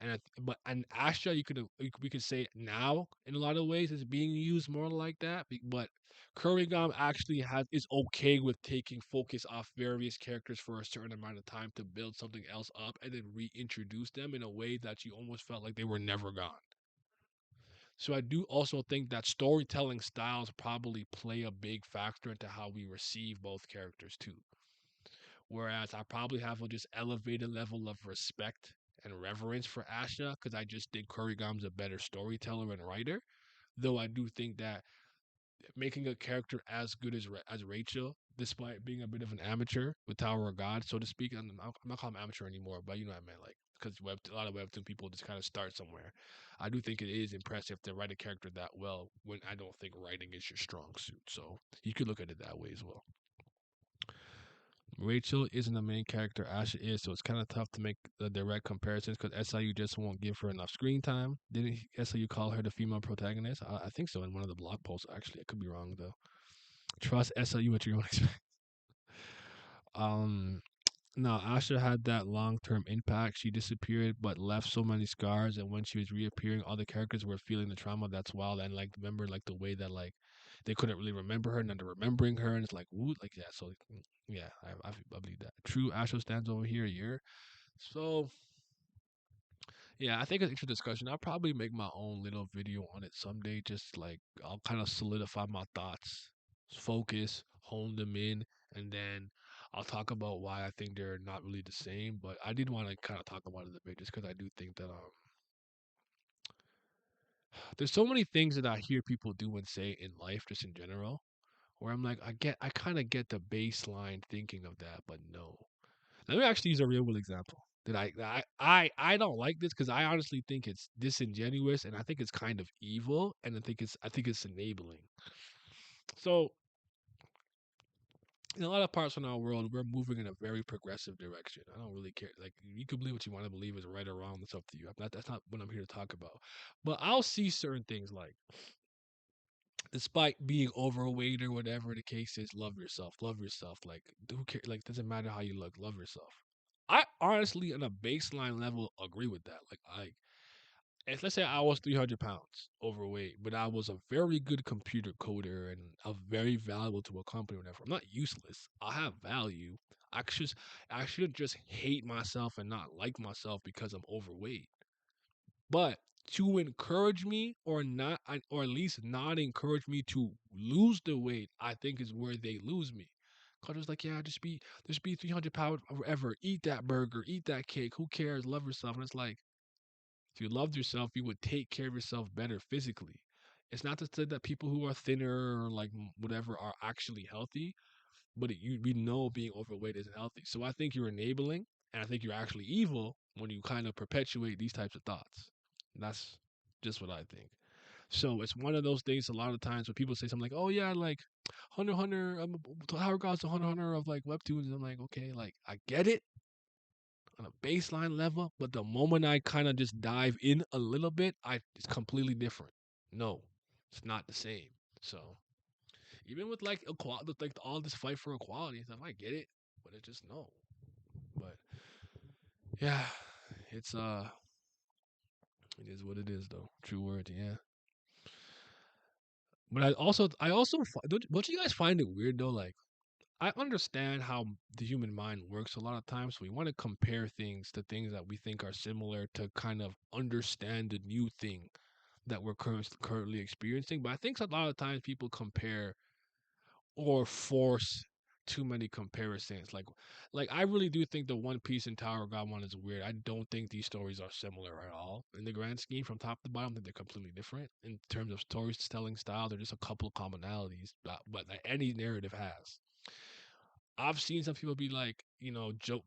and Asha, we could say now in a lot of ways is being used more like that. But Kurigam actually is okay with taking focus off various characters for a certain amount of time to build something else up and then reintroduce them in a way that you almost felt like they were never gone. So I do also think that storytelling styles probably play a big factor into how we receive both characters too. Whereas I probably have a just elevated level of respect and reverence for Asha because I just think Kurigam's a better storyteller and writer. Though I do think that making a character as good as Rachel, despite being a bit of an amateur with Tower of God, so to speak, I'm not calling him amateur anymore, but you know what I mean, like because a lot of Webtoon people just kind of start somewhere. I do think it is impressive to write a character that well when I don't think writing is your strong suit. So you could look at it that way as well. Rachel isn't the main character, Asha is, so it's kind of tough to make the direct comparisons because SIU just won't give her enough screen time. Didn't SIU call her the female protagonist? I think so in one of the blog posts. Actually, I could be wrong though. Trust SIU at your own expense. Um, no, Asha had that long-term impact. She disappeared, but left so many scars. And when she was reappearing, all the characters were feeling the trauma. That's wild. And like, remember, like the way that like they couldn't really remember her, and then they're remembering her, and it's like, ooh, like yeah. So yeah, I believe that. True, Asha stands over here. Year. So yeah, I think it's an interesting discussion. I'll probably make my own little video on it someday. Just like I'll kind of solidify my thoughts, focus, hone them in, and then I'll talk about why I think they're not really the same. But I did want to kind of talk about it a bit, just because I do think that there's so many things that I hear people do and say in life, just in general, where I'm like, I kind of get the baseline thinking of that, but no. Let me actually use a real world example. I don't like this because I honestly think it's disingenuous and I think it's kind of evil and I think it's enabling. So in a lot of parts of our world, we're moving in a very progressive direction. I don't really care. Like you can believe what you want to believe is right or wrong. That's up to you. That's not what I'm here to talk about. But I'll see certain things like, despite being overweight or whatever the case is, love yourself. Love yourself. Like who cares? Like doesn't matter how you look. Love yourself. I honestly, on a baseline level, agree with that. If let's say I was 300 pounds overweight, but I was a very good computer coder and a very valuable to a company or whatever. I'm not useless. I have value. I should, I shouldn't just hate myself and not like myself because I'm overweight. But to encourage me or not, or at least not encourage me to lose the weight, I think is where they lose me. Cause it's like, yeah, just be 300 pounds forever. Eat that burger, eat that cake. Who cares? Love yourself. And it's like, if you loved yourself, you would take care of yourself better physically. It's not to say that people who are thinner or like whatever are actually healthy, but we know being overweight isn't healthy. So I think you're enabling, and I think you're actually evil when you kind of perpetuate these types of thoughts. That's just what I think. So it's one of those things. A lot of times when people say something like, "Oh yeah, like Hunter, how regards to Hunter of like webtoons," and I'm like, okay, like I get it, on a baseline level, but the moment I kind of just dive in a little bit, it's completely different. No, it's not the same. So even with like equality, like all this fight for equality and stuff, I get it, but it's just no. But yeah, it's it is what it is though. True words, yeah. But don't you guys find it weird though? Like I understand how the human mind works a lot of times. We want to compare things to things that we think are similar to kind of understand the new thing that we're currently experiencing. But I think a lot of times people compare or force too many comparisons. Like I really do think the One Piece and Tower of God one is weird. I don't think these stories are similar at all in the grand scheme from top to bottom. I think they're completely different in terms of storytelling style. There's just a couple of commonalities, but like any narrative has. I've seen some people be like,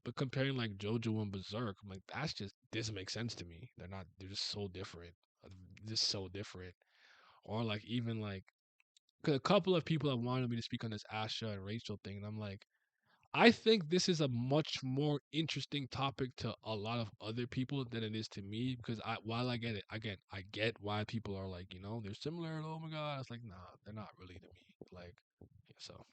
but comparing like JoJo and Berserk. I'm like, that's just doesn't make sense to me. They're not. They're just so different. Just so different. Or like even like 'cause a couple of people have wanted me to speak on this Asha and Rachel thing, and I'm like, I think this is a much more interesting topic to a lot of other people than it is to me. Because while I get it, again, I get why people are like, they're similar. Oh my god, it's like, nah, they're not really to me. Like, yeah, so.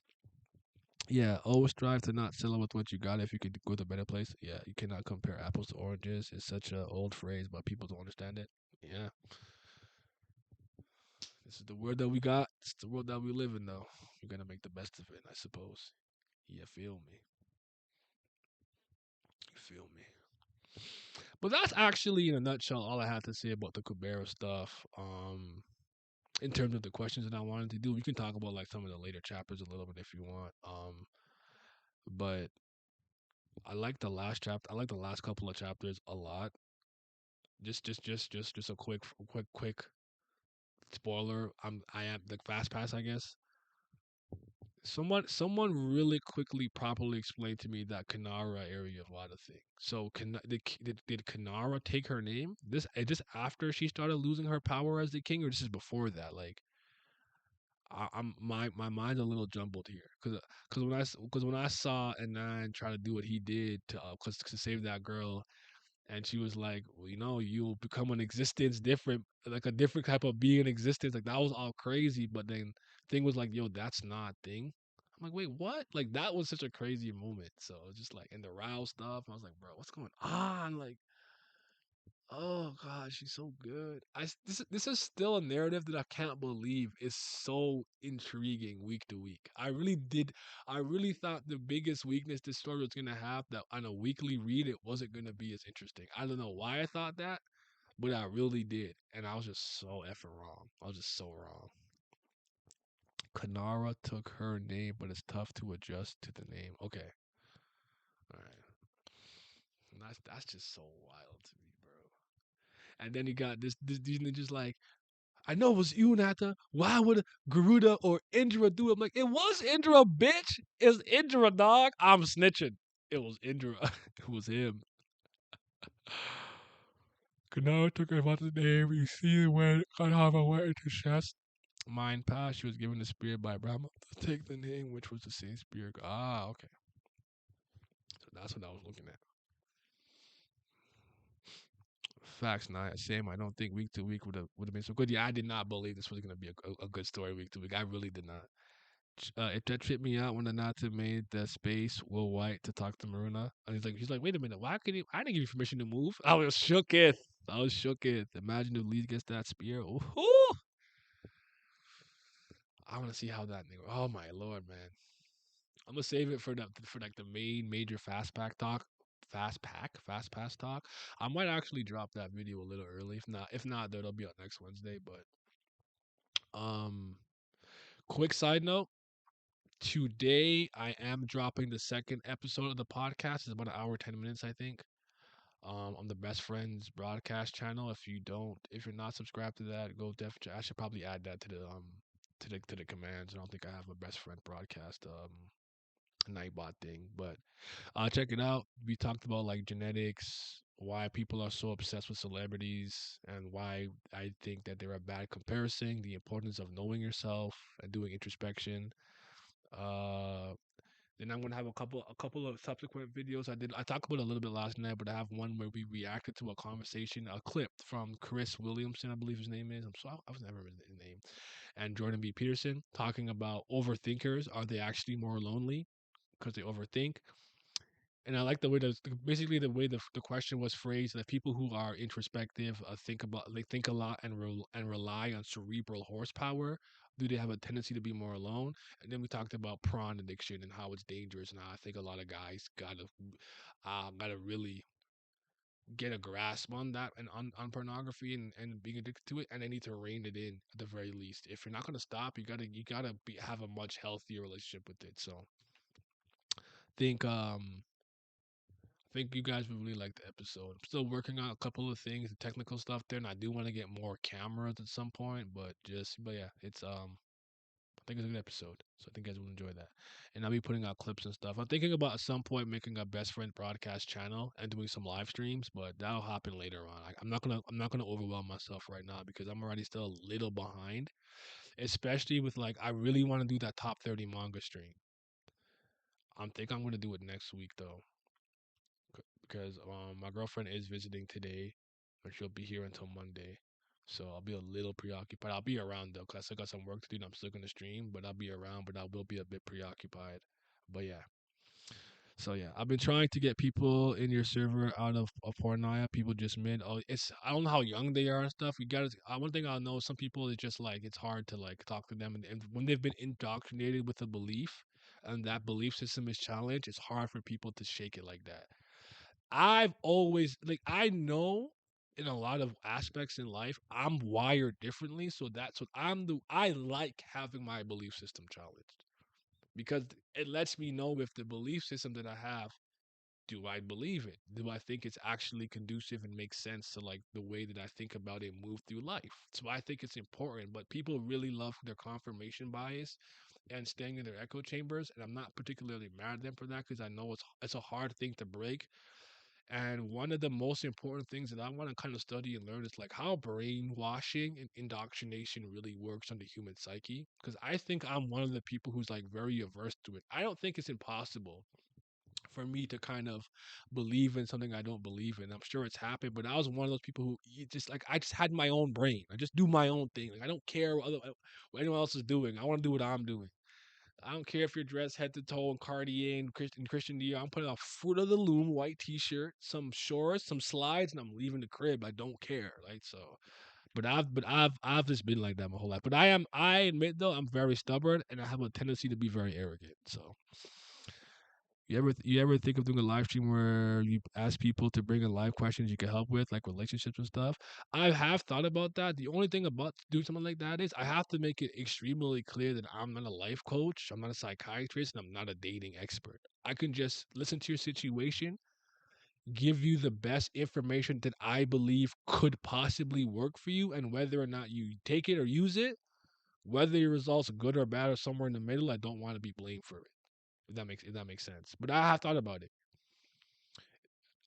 Yeah, always strive to not settle with what you got if you could go to a better place. Yeah, you cannot compare apples to oranges. It's such an old phrase, but people don't understand it. Yeah, this is the world that we got. It's the world that we live in, though. We're gonna make the best of it, I suppose. You feel me? You feel me? But that's actually, in a nutshell, all I have to say about the Kubera stuff. In terms of the questions that I wanted to do, we can talk about like some of the later chapters a little bit if you want. But I like the last chapter. I like the last couple of chapters a lot. Just a quick spoiler. I am the fast pass, I guess. Someone really quickly properly explained to me that Kanara area of a lot of things. So did Kanara take her name? This after she started losing her power as the king, or this is before that? Like I'm my mind's a little jumbled here, because when I saw Anan try to do what he did to save that girl, and she was like, well, you'll become an existence different, like a different type of being in existence. Like that was all crazy, but then thing was like, yo, that's not thing. I'm like, wait, what? Like that was such a crazy moment. So it's just like, and the Rao stuff, I was like, bro, what's going on? Like, oh god, she's so good. This is still a narrative that I can't believe is so intriguing week to week. I really thought the biggest weakness this story was gonna have, that on a weekly read it wasn't gonna be as interesting. I don't know why I thought that, but I really did, and I was just so effing wrong. I was just so wrong. Kanara took her name, but it's tough to adjust to the name. Okay, all right. That's just so wild to me, bro. And then you got these ninjas like, I know it was you, Nata. Why would Garuda or Indra do it? I'm like, it was Indra, bitch. It's Indra, dog. I'm snitching. It was Indra. It was him. Kanara took her about the name. You see when Gandharva went into chest. Mind passed. She was given the spirit by Brahma to take the name, which was the same spirit. Ah, okay. So that's what I was looking at. Facts, not same. I don't think week to week would have been so good. Yeah, I did not believe this was gonna be a good story week to week. I really did not. It that tripped me out when the Nata made the space Will White to talk to Maruna. And he's like, wait a minute, why could he? I didn't give you permission to move. I was shook it. I was shook it. Imagine if Lee gets that spear. Ooh. I want to see how that nigga. Oh my lord, man. I'm gonna save it for like the main major fast pass talk. I might actually drop that video a little early. If not, though, it'll be up next Wednesday. But um, quick side note. Today I am dropping the second episode of the podcast. It's about an hour 10 minutes, I think. On the Best Friends broadcast channel. If you're not subscribed to that, go definitely. I should probably add that to the commands. I don't think I have a Best Friend broadcast Nightbot thing, but check it out. We talked about like genetics, why people are so obsessed with celebrities, and why I think that they're a bad comparison. The importance of knowing yourself and doing introspection. Uh, Then I'm gonna have a couple of subsequent videos. I talked about it a little bit last night, but I have one where we reacted to a conversation, a clip from Chris Williamson, I believe his name is. I was never remember his name, and Jordan B. Peterson talking about overthinkers. Are they actually more lonely because they overthink? And I like the way basically the way the question was phrased, that people who are introspective they think a lot and rely on cerebral horsepower. Do they have a tendency to be more alone? And then we talked about prawn addiction and how it's dangerous, and how I think a lot of guys gotta really get a grasp on that, and on pornography, and being addicted to it, and they need to rein it in at the very least. If you're not gonna stop, you gotta have a much healthier relationship with it. So think think you guys would really like the episode. I'm still working on a couple of things, the technical stuff there, and I do want to get more cameras at some point. But yeah, it's I think it's a good episode, so I think you guys will enjoy that. And I'll be putting out clips and stuff. I'm thinking about at some point making a best friend broadcast channel and doing some live streams, but that'll happen later on. I'm not gonna overwhelm myself right now because I'm already still a little behind, especially with like I really want to do that top 30 manga stream. I'm gonna do it next week though, because my girlfriend is visiting today, and she'll be here until Monday. So I'll be a little preoccupied. I'll be around though, cause I still got some work to do. And I'm still gonna stream, but I'll be around. But I will be a bit preoccupied. But yeah. So yeah, I've been trying to get people in your server out of Pornaya. People just mid. Oh, it's I don't know how young they are and stuff. You gotta. One thing I know, some people is just like it's hard to like talk to them, and when they've been indoctrinated with a belief, and that belief system is challenged, it's hard for people to shake it like that. I've always like I know in a lot of aspects in life I'm wired differently, so that's what I like having my belief system challenged because it lets me know if the belief system that I have, do I believe it? Do I think it's actually conducive and makes sense to like the way that I think about it, move through life? So I think it's important, but people really love their confirmation bias and staying in their echo chambers, and I'm not particularly mad at them for that because I know it's a hard thing to break. And one of the most important things that I want to kind of study and learn is like how brainwashing and indoctrination really works on the human psyche. Because I think I'm one of the people who's like very averse to it. I don't think it's impossible for me to kind of believe in something I don't believe in. I'm sure it's happened, but I was one of those people who just like I just had my own brain. I just do my own thing. Like I don't care what anyone else is doing. I want to do what I'm doing. I don't care if you're dressed head to toe in Cartier and Christian Dior. I'm putting a Fruit of the Loom white T-shirt, some shorts, some slides, and I'm leaving the crib. I don't care, right? So, but I've just been like that my whole life. But I admit though, I'm very stubborn and I have a tendency to be very arrogant. So, you ever think of doing a live stream where you ask people to bring in live questions you can help with, like relationships and stuff? I have thought about that. The only thing about doing something like that is I have to make it extremely clear that I'm not a life coach, I'm not a psychiatrist, and I'm not a dating expert. I can just listen to your situation, give you the best information that I believe could possibly work for you, and whether or not you take it or use it, whether your results are good or bad or somewhere in the middle, I don't want to be blamed for it. If that makes sense. But I have thought about it.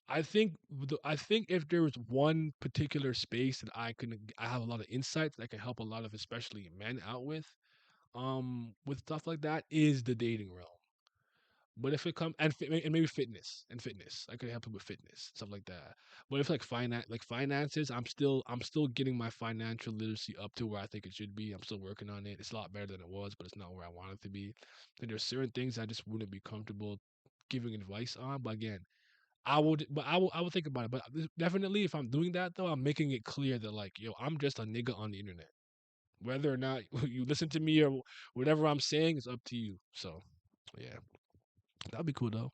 I think if there was one particular space that I have a lot of insights that I can help a lot of especially men out with stuff like that is the dating realm. But if it comes and maybe fitness, I could help him with fitness stuff like that. But if like finances, I'm still getting my financial literacy up to where I think it should be. I'm still working on it. It's a lot better than it was, but it's not where I want it to be. And there's certain things I just wouldn't be comfortable giving advice on. But again, I would think about it. But definitely, if I'm doing that though, I'm making it clear that like, yo, I'm just a nigga on the internet. Whether or not you listen to me or whatever I'm saying is up to you. So, yeah, that'd be cool though.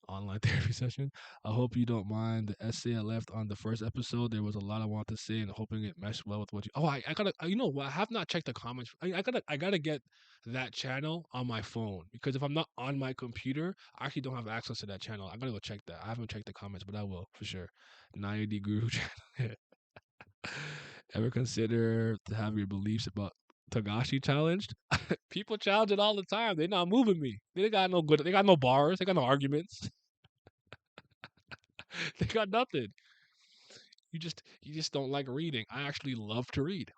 Online therapy session. I hope you don't mind the essay I left on the first episode. There was a lot I want to say, and hoping it meshed well with what you. Oh, I gotta. You know what? I have not checked the comments. I gotta get that channel on my phone because if I'm not on my computer, I actually don't have access to that channel. I gotta go check that. I haven't checked the comments, but I will for sure. 90 Guru channel. Ever consider to have your beliefs about Tagashi challenged? People challenge it all the time. They're not moving me. They got no good. They got no bars. They got no arguments. They got nothing. You just don't like reading. I actually love to read.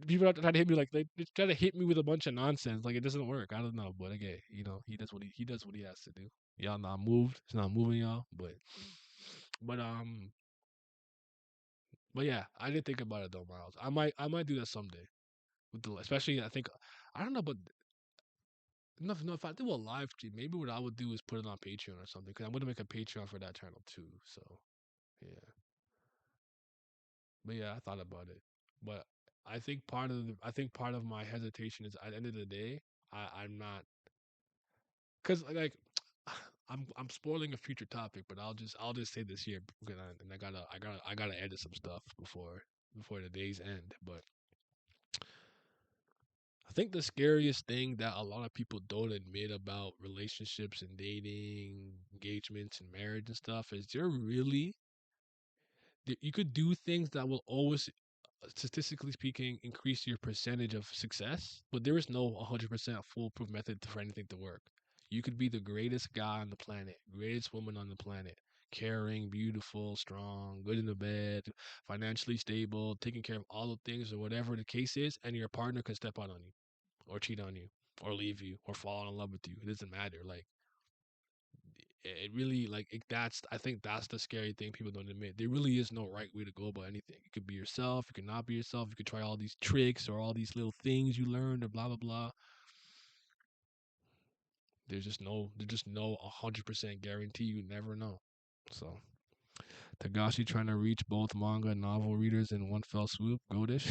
People try to hit me like they try to hit me with a bunch of nonsense. Like it doesn't work. I don't know, but okay, he does what he has to do. Y'all not moved. It's not moving y'all, but but yeah, I did think about it though, Miles. I might do that someday. With the especially I think I don't know, but no, if I do a live stream, maybe what I would do is put it on Patreon or something. Because I'm gonna make a Patreon for that channel too. So yeah, but yeah, I thought about it. But I think part of my hesitation is at the end of the day, I'm not because like I'm spoiling a future topic, but I'll just say this here because and I gotta edit some stuff before the days end. But I think the scariest thing that a lot of people don't admit about relationships and dating, engagements and marriage and stuff is you could do things that will always, statistically speaking, increase your percentage of success, but there is no 100% foolproof method for anything to work. You could be the greatest guy on the planet, greatest woman on the planet, caring, beautiful, strong, good in the bed, financially stable, taking care of all the things or whatever the case is, and your partner can step out on you or cheat on you or leave you or fall in love with you. It doesn't matter. Like it really that's I think that's the scary thing people don't admit. There really is no right way to go about anything. You could be yourself, you could not be yourself, you could try all these tricks or all these little things you learned or blah blah blah. There's just no 100% guarantee. You never know. So Tagashi trying to reach both manga and novel readers in one fell swoop. Goatish.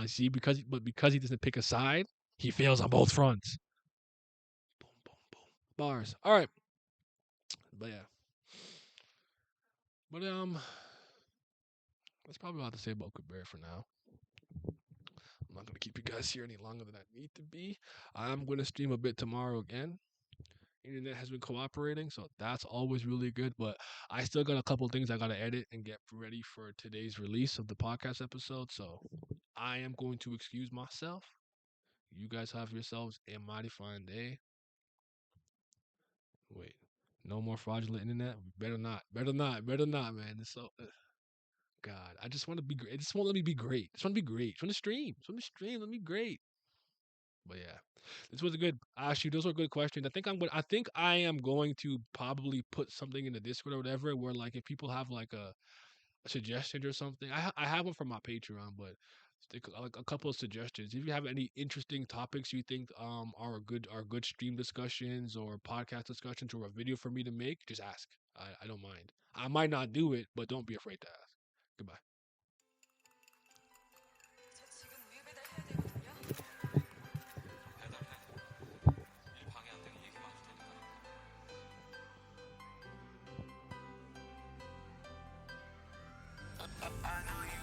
See, because he doesn't pick a side, he fails on both fronts. Boom, boom, boom. Bars. All right. But yeah. But that's probably all I have to say about Kubera for now. I'm not gonna keep you guys here any longer than I need to be. I'm gonna stream a bit tomorrow again. Internet has been cooperating, so that's always really good. But I still got a couple things I gotta edit and get ready for today's release of the podcast episode. So I am going to excuse myself. You guys have yourselves a mighty fine day. Wait, no more fraudulent internet. Better not. Better not. Better not, man. It's so. God, I just want to be great. I just won't let me be great. I just want to be great. I just want to stream. Just want to stream. Let me be great. But yeah, this was a good. Actually, those were good questions. I think I am going to probably put something in the Discord or whatever, where like if people have like a suggestion or something, I have one from my Patreon, but like a couple of suggestions. If you have any interesting topics you think are good stream discussions or podcast discussions or a video for me to make, just ask. I don't mind. I might not do it, but don't be afraid to ask. Goodbye. 저 지금 우유 배달해야 되거든요. 일 방해 안 되게 얘기만 해도 되니까. I know you